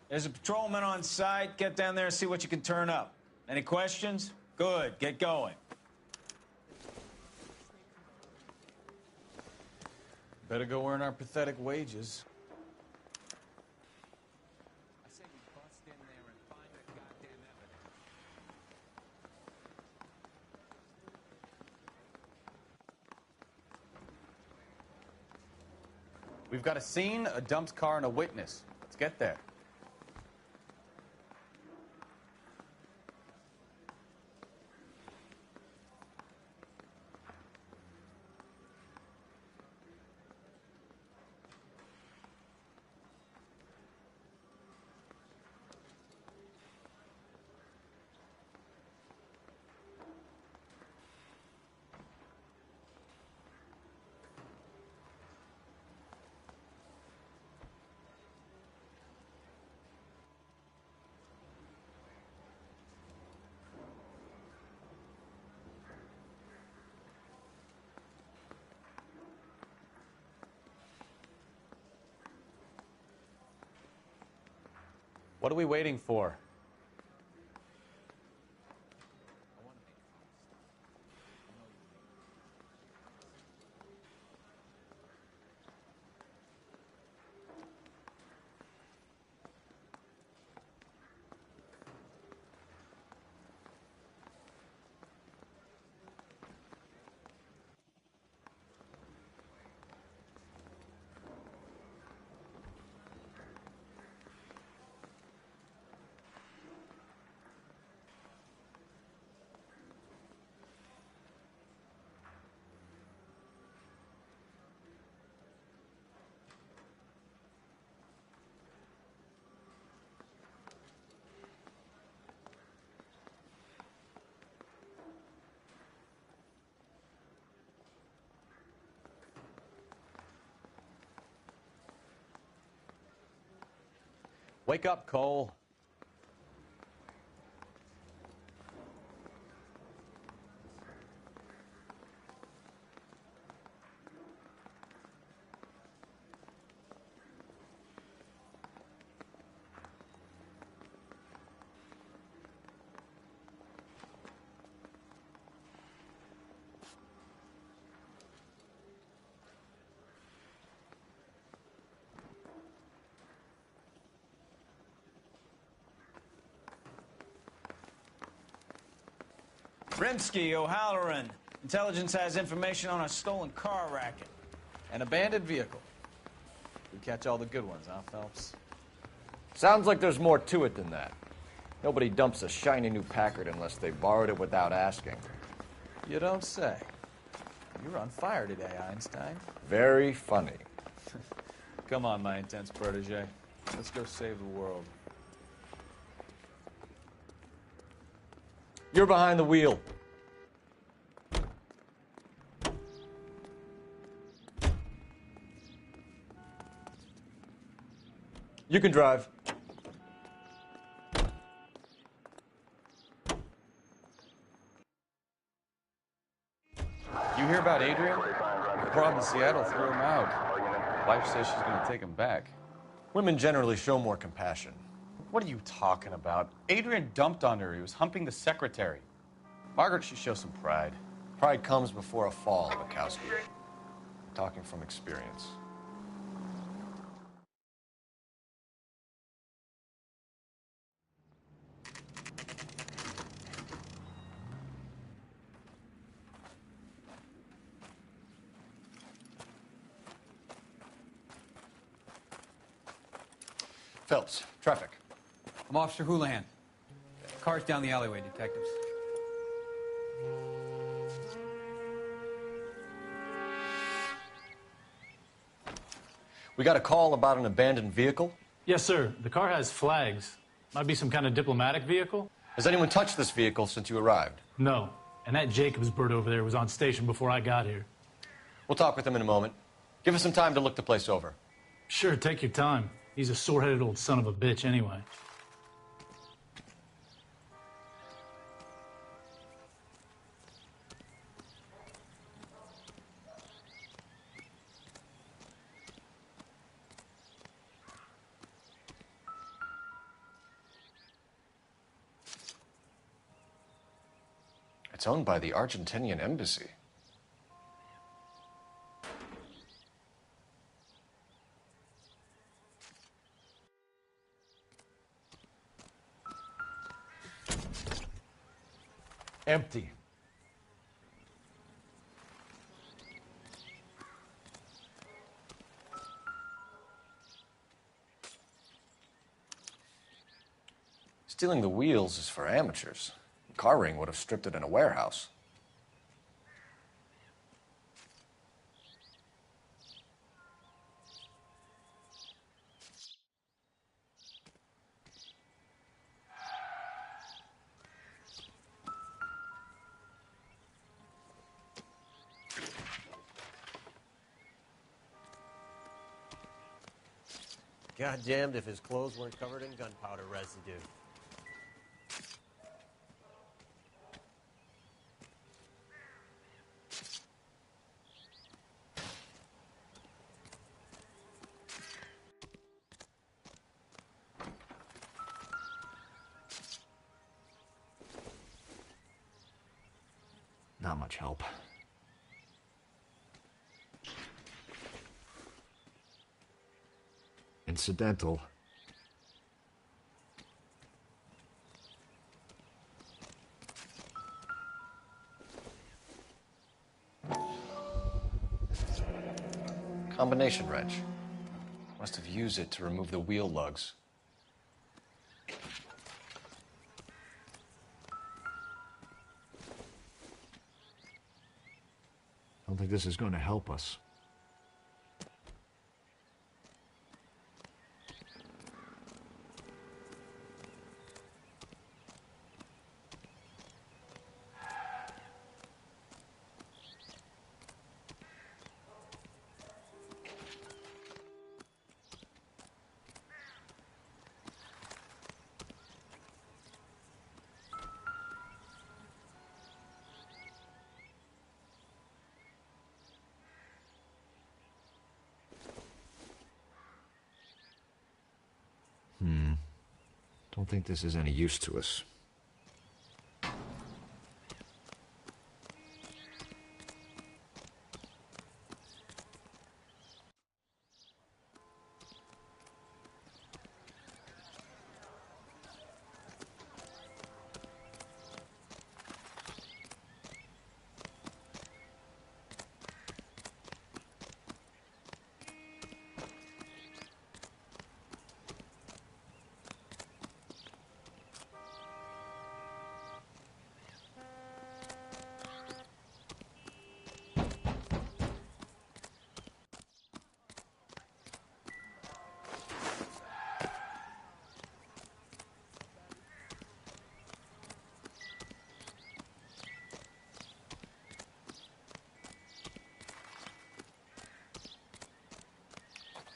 There's a patrolman on site. Get down there and see what you can turn up. Any questions? Good, get going. Better go earn our pathetic wages. We've got a scene, a dumped car, and a witness. Let's get there. What are we waiting for? Wake up, Cole. Rimsky, O'Halloran. Intelligence has information on a stolen car racket. An abandoned vehicle. We catch all the good ones, huh, Phelps? Sounds like there's more to it than that. Nobody dumps a shiny new Packard unless they borrowed it without asking. You don't say. You're on fire today, Einstein. Very funny. Come on, my intense protege. Let's go save the world. You're behind the wheel. You can drive. You hear about Adrian? Rob in Seattle threw him out. Wife says she's going to take him back. Women generally show more compassion. What are you talking about? Adrian dumped on her. He was humping the secretary. Margaret should show some pride. Pride comes before a fall, Bukowski. Talking from experience. Phelps, traffic. I'm Officer Houlihan. Car's down the alleyway, detectives. We got a call about an abandoned vehicle. Yes, sir. The car has flags. Might be some kind of diplomatic vehicle. Has anyone touched this vehicle since you arrived? No. And that Jacobs bird over there was on station before I got here. We'll talk with him in a moment. Give us some time to look the place over. Sure, take your time. He's a sore-headed old son of a bitch anyway. It's owned by the Argentinian embassy. Empty. Stealing the wheels is for amateurs. Car ring would have stripped it in a warehouse. Goddamned if his clothes weren't covered in gunpowder residue. Not much help. Incidental. Combination wrench. Must have used it to remove the wheel lugs. Don't think this is going to help us. Don't think this is any use to us.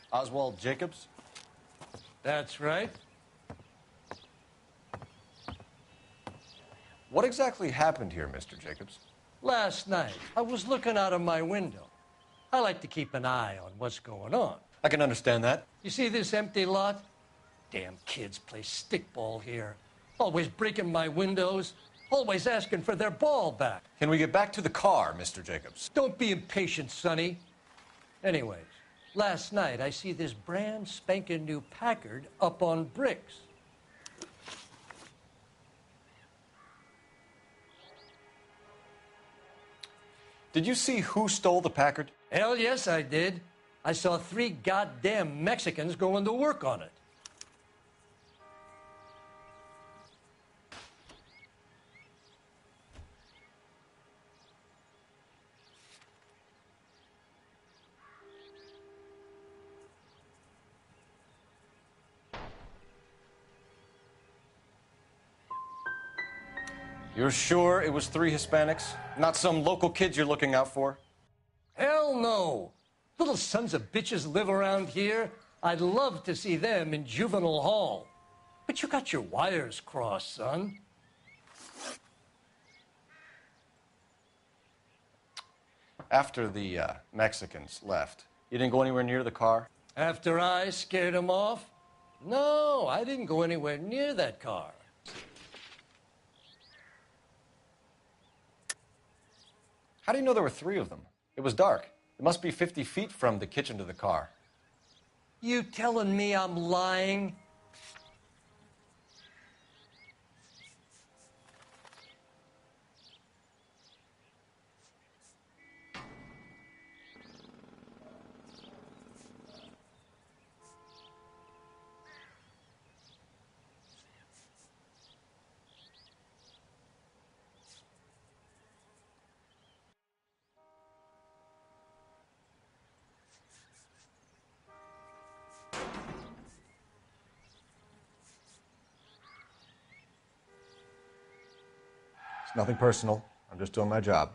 Oswald Jacobs? That's right. What exactly happened here, Mr. Jacobs? Last night, I was looking out of my window. I like to keep an eye on what's going on. I can understand that. You see this empty lot? Damn kids play stickball here. Always breaking my windows. Always asking for their ball back. Can we get back to the car, Mr. Jacobs? Don't be impatient, Sonny. Anyways, last night I see this brand spanking new Packard up on bricks. Did you see who stole the Packard? Hell yes, I did. I saw 3 goddamn Mexicans going to work on it. You're sure it was 3 Hispanics? Not some local kids you're looking out for? Hell no. Little sons of bitches live around here. I'd love to see them in juvenile hall. But you got your wires crossed, son. After the Mexicans left, you didn't go anywhere near the car? After I scared them off? No, I didn't go anywhere near that car. How do you know there were 3 of them? It was dark. It must be 50 feet from the kitchen to the car. You telling me I'm lying? It's nothing personal. I'm just doing my job.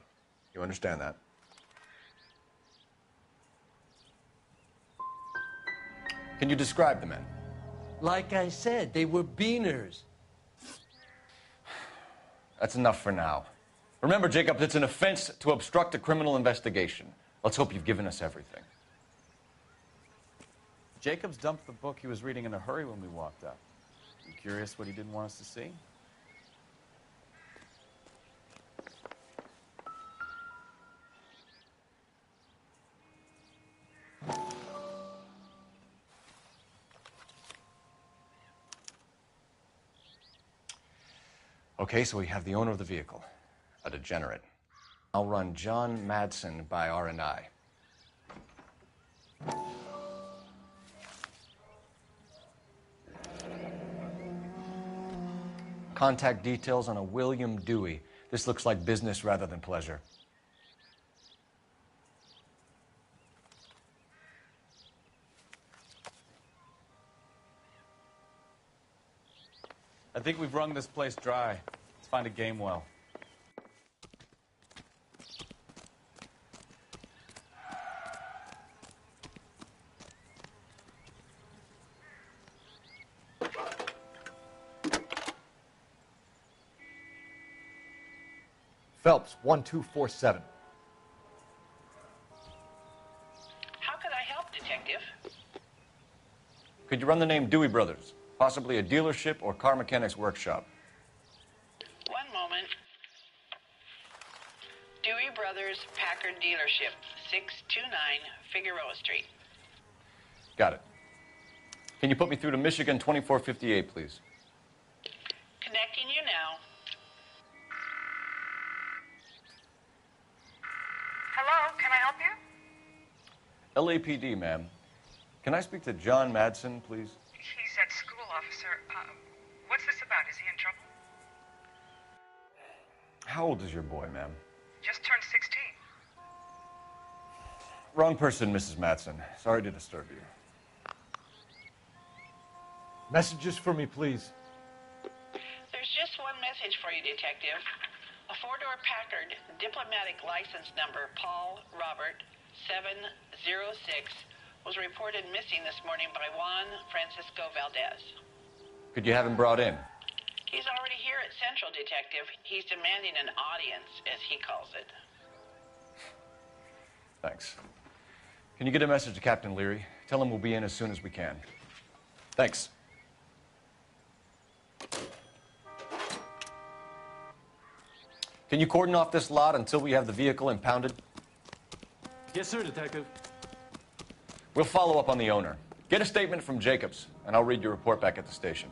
You understand that? Can you describe the men? Like I said, they were beaners. That's enough for now. Remember, Jacob, it's an offense to obstruct a criminal investigation. Let's hope you've given us everything. Jacobs dumped the book he was reading in a hurry when we walked up. You curious what he didn't want us to see? Okay, so we have the owner of the vehicle, a degenerate. I'll run John Madsen by R&I. Contact details on a William Dewey. This looks like business rather than pleasure. I think we've wrung this place dry. Let's find a game well. Phelps, 1247. How could I help, Detective? Could you run the name Dewey Brothers? Possibly a dealership or car mechanics workshop. One moment. Dewey Brothers Packard Dealership, 629 Figueroa Street. Got it. Can you put me through to Michigan 2458, please? Connecting you now. Hello, can I help you? LAPD, ma'am. Can I speak to John Madsen, please? He's at school, officer. What's this about? Is he in trouble? How old is your boy, ma'am? Just turned 16. Wrong person, Mrs. Madsen. Sorry to disturb you. Messages for me, please. There's just one message for you, Detective. A four-door Packard, diplomatic license number Paul Robert 706, was reported missing this morning by Juan Francisco Valdez. Could you have him brought in? He's already here at Central, Detective. He's demanding an audience, as he calls it. Thanks. Can you get a message to Captain Leary? Tell him we'll be in as soon as we can. Thanks. Can you cordon off this lot until we have the vehicle impounded? Yes, sir, Detective. We'll follow up on the owner. Get a statement from Jacobs, and I'll read your report back at the station.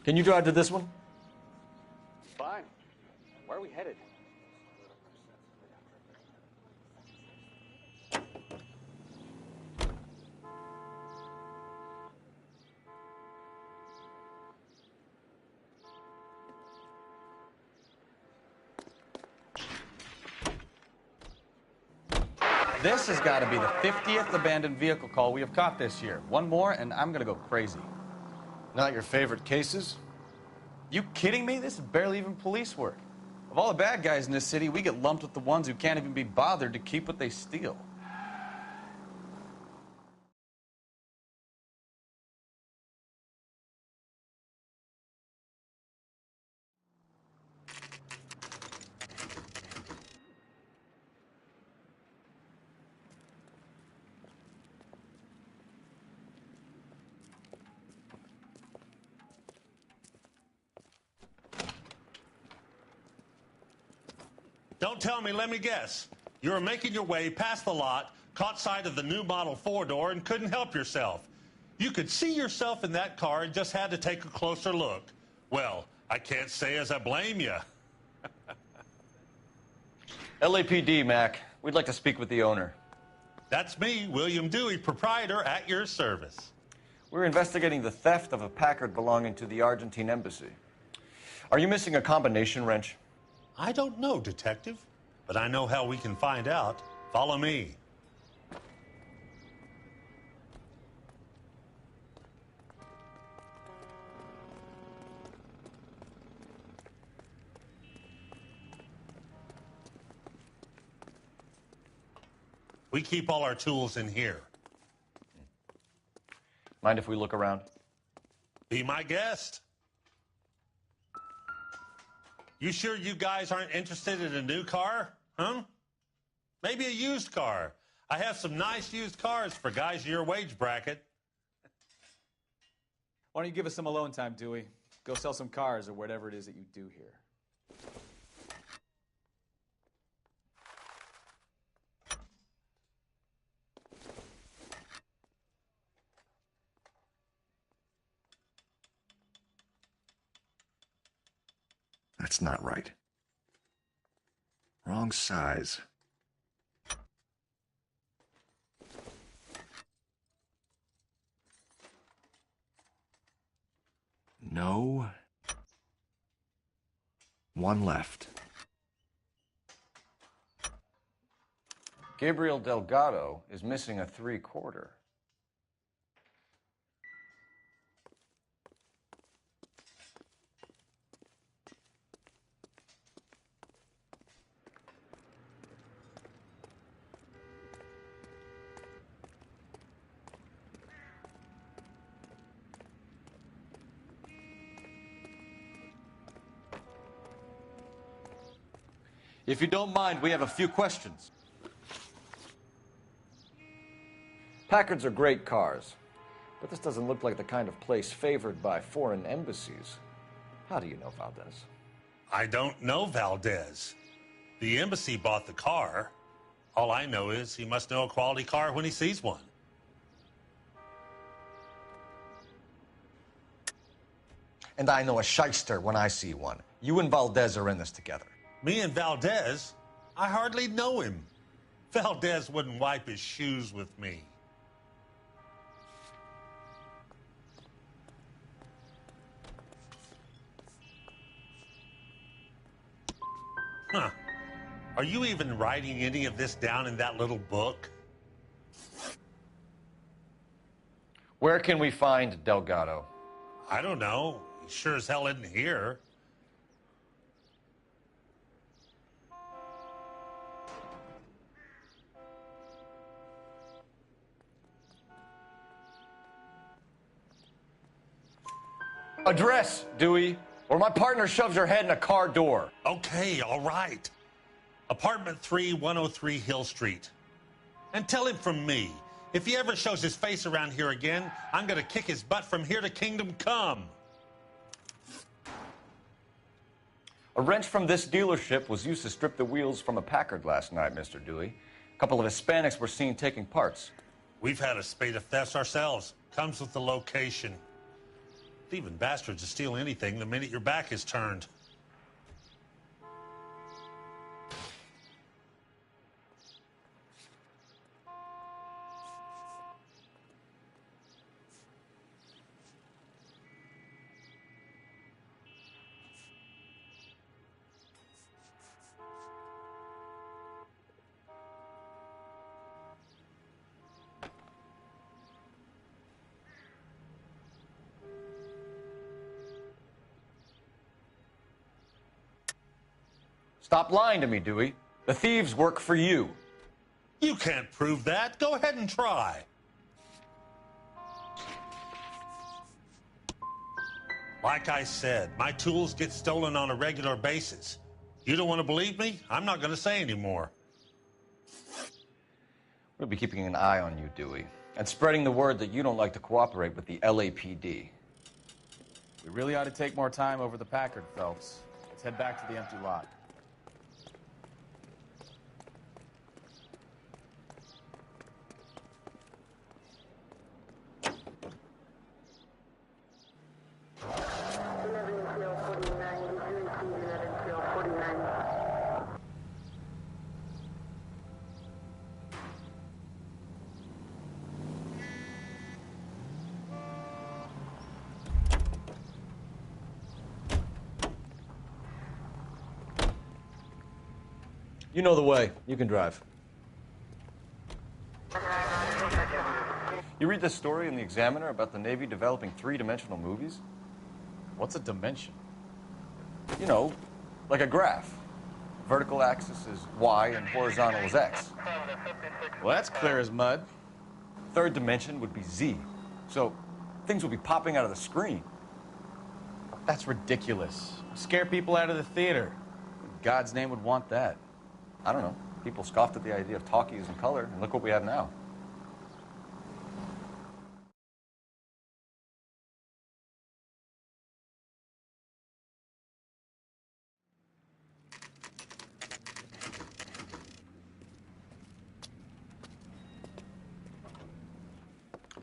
Can you drive to this one? Fine. Where are we headed? This has got to be the 50th abandoned vehicle call we have caught this year. One more, and I'm going to go crazy. Not your favorite cases? You kidding me? This is barely even police work. Of all the bad guys in this city, we get lumped with the ones who can't even be bothered to keep what they steal. Don't tell me, let me guess. You were making your way past the lot, caught sight of the new model four-door, and couldn't help yourself. You could see yourself in that car and just had to take a closer look. Well, I can't say as I blame you. LAPD, Mac. We'd like to speak with the owner. That's me, William Dewey, proprietor, at your service. We're investigating the theft of a Packard belonging to the Argentine embassy. Are you missing a combination wrench? I don't know, Detective, but I know how we can find out. Follow me. We keep all our tools in here. Mind if we look around? Be my guest. You sure you guys aren't interested in a new car? Huh? Maybe a used car. I have some nice used cars for guys in your wage bracket. Why don't you give us some alone time, Dewey? Go sell some cars or whatever it is that you do here. That's not right. Wrong size. No. One left. Gabriel Delgado is missing a 3/4. If you don't mind, we have a few questions. Packards are great cars, but this doesn't look like the kind of place favored by foreign embassies. How do you know Valdez? I don't know Valdez. The embassy bought the car. All I know is he must know a quality car when he sees one. And I know a shyster when I see one. You and Valdez are in this together. Me and Valdez? I hardly know him. Valdez wouldn't wipe his shoes with me. Huh. Are you even writing any of this down in that little book? Where can we find Delgado? I don't know. He sure as hell isn't here. Address, Dewey, or my partner shoves her head in a car door. Okay, all right. Apartment 3, 103 Hill Street. And tell him from me, if he ever shows his face around here again, I'm gonna kick his butt from here to Kingdom Come. A wrench from this dealership was used to strip the wheels from a Packard last night, Mr. Dewey. A couple of Hispanics were seen taking parts. We've had a spate of thefts ourselves. Comes with the location. Thieving bastards to steal anything the minute your back is turned. Stop lying to me, Dewey. The thieves work for you. You can't prove that. Go ahead and try. Like I said, my tools get stolen on a regular basis. You don't want to believe me? I'm not going to say anymore. We'll be keeping an eye on you, Dewey, and spreading the word that you don't like to cooperate with the LAPD. We really ought to take more time over the Packard, Phelps. Let's head back to the empty lot. You know the way. You can drive. You read this story in the Examiner about the Navy developing three-dimensional movies? What's a dimension? You know, like a graph. Vertical axis is Y and horizontal is X. Well, that's clear as mud. Third dimension would be Z. So things would be popping out of the screen. That's ridiculous. Scare people out of the theater. Who in God's name would want that? I don't know. People scoffed at the idea of talkies in color, and look what we have now.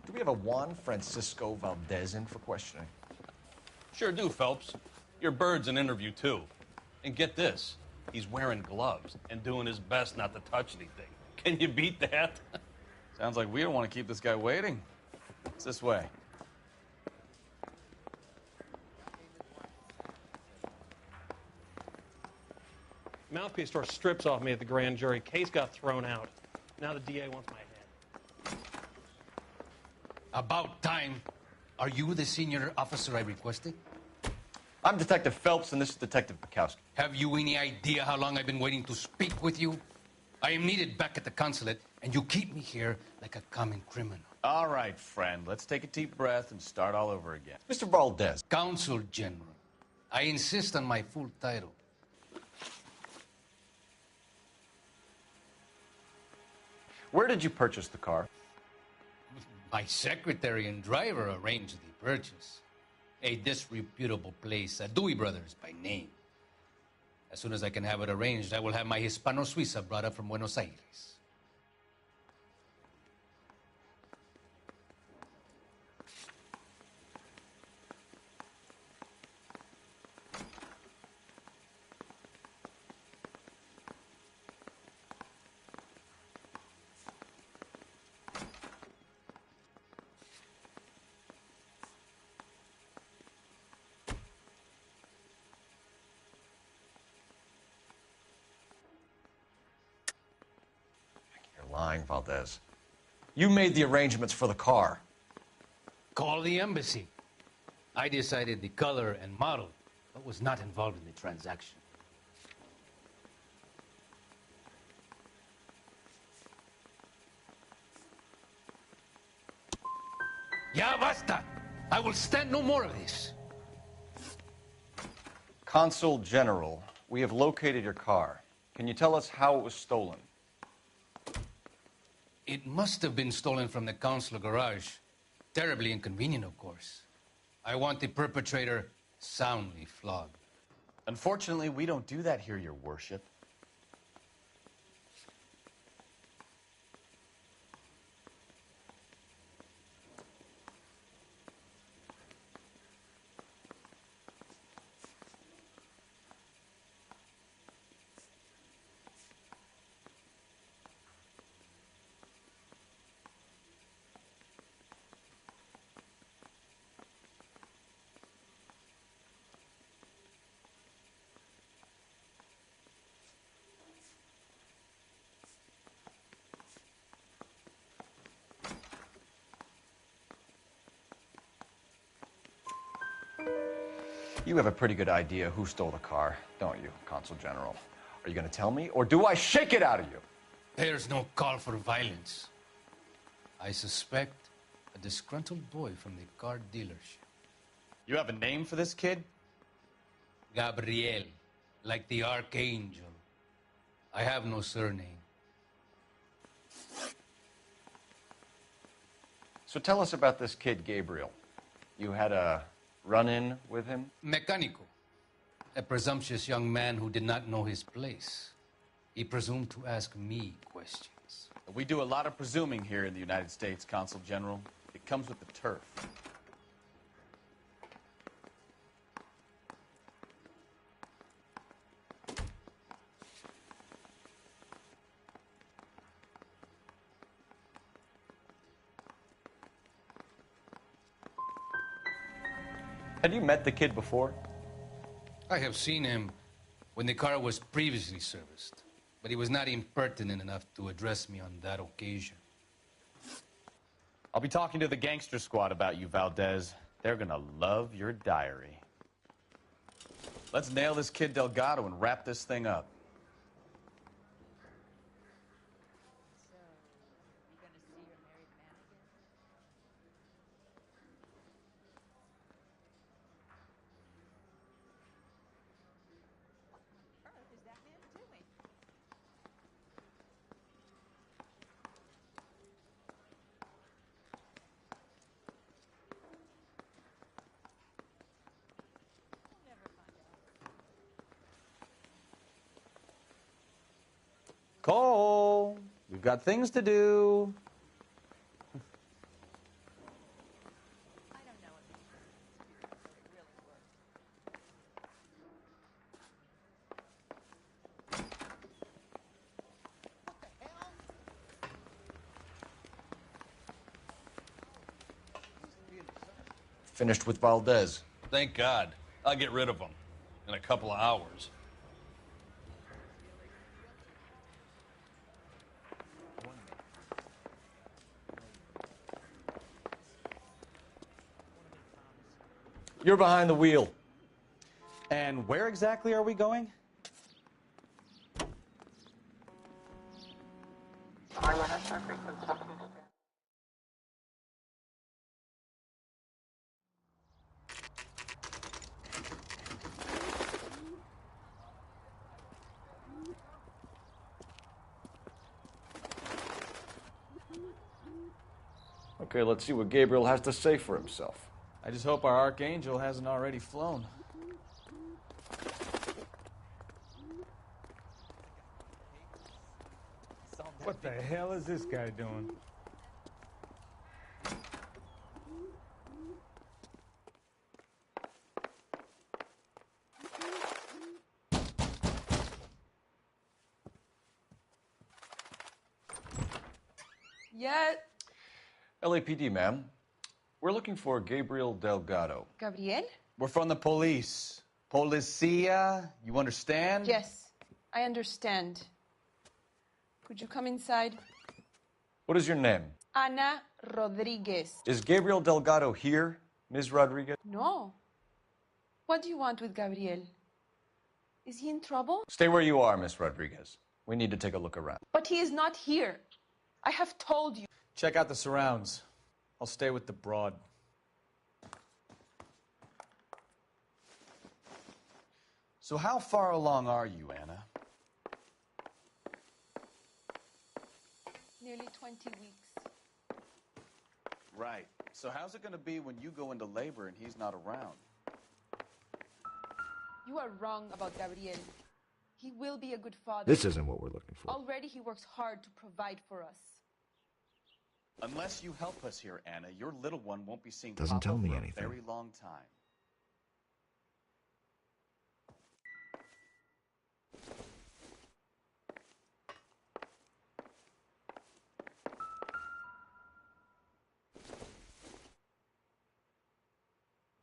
Do we have a Juan Francisco Valdez in for questioning? Sure do, Phelps. Your bird's an interview, too. And get this, he's wearing gloves and doing his best not to touch anything. Can you beat that? Sounds like we don't want to keep this guy waiting. It's this way. Mouthpiece tore strips off me at the grand jury. Case got thrown out. Now the DA wants my head. About time. Are you the senior officer I requested? I'm Detective Phelps, and this is Detective Bukowski. Have you any idea how long I've been waiting to speak with you? I am needed back at the consulate, and you keep me here like a common criminal. All right, friend. Let's take a deep breath and start all over again. Mr. Valdez. Consul General. I insist on my full title. Where did you purchase the car? My secretary and driver arranged the purchase. A disreputable place, Dewey Brothers by name. As soon as I can have it arranged, I will have my Hispano Suiza brought up from Buenos Aires. Lying, Valdez. You made the arrangements for the car. Call the embassy. I decided the color and model, but was not involved in the transaction. Ya basta! I will stand no more of this. Consul General, we have located your car. Can you tell us how it was stolen? It must have been stolen from the consular garage. Terribly inconvenient, of course. I want the perpetrator soundly flogged. Unfortunately, we don't do that here, Your Worship. You have a pretty good idea who stole the car, don't you, Consul General? Are you going to tell me, or do I shake it out of you? There's no call for violence. I suspect a disgruntled boy from the car dealership. You have a name for this kid? Gabriel, like the archangel. I have no surname. So tell us about this kid, Gabriel. You had a run-in with him? Mecánico. A presumptuous young man who did not know his place. He presumed to ask me questions. We do a lot of presuming here in the United States, Consul General. It comes with the turf. Had you met the kid before? I have seen him when the car was previously serviced, but he was not impertinent enough to address me on that occasion. I'll be talking to the gangster squad about you, Valdez. They're gonna love your diary. Let's nail this kid Delgado and wrap this thing up. Cole, we've got things to do. Finished with Valdez. Thank God. I'll get rid of him in a couple of hours. You're behind the wheel. And where exactly are we going? Okay, let's see what Gabriel has to say for himself. I just hope our Archangel hasn't already flown. What the hell is this guy doing? Yes. LAPD, ma'am. We're looking for Gabriel Delgado. Gabriel? We're from the police. Policia, you understand? Yes, I understand. Could you come inside? What is your name? Ana Rodriguez. Is Gabriel Delgado here, Ms. Rodriguez? No. What do you want with Gabriel? Is he in trouble? Stay where you are, Ms. Rodriguez. We need to take a look around. But he is not here. I have told you. Check out the surrounds. I'll stay with the broad. So how far along are you, Anna? Nearly 20 weeks. Right. So how's it going to be when you go into labor and he's not around? You are wrong about Gabriel. He will be a good father. This isn't what we're looking for. Already he works hard to provide for us. Unless you help us here, Anna, your little one won't be seeing Doesn't Papa tell me for anything. a very long time.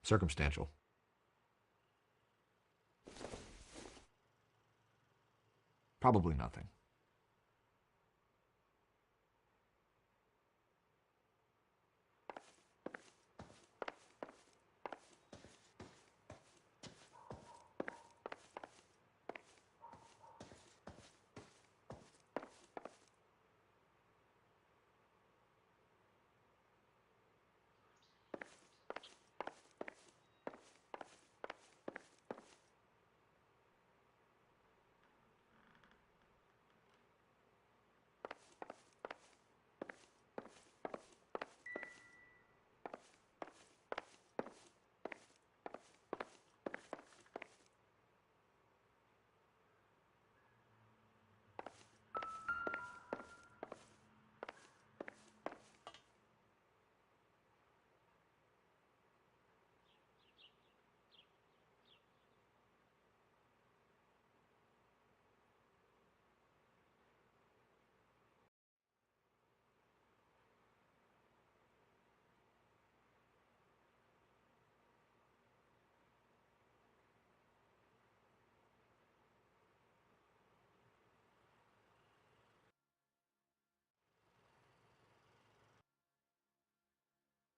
Circumstantial. Probably nothing.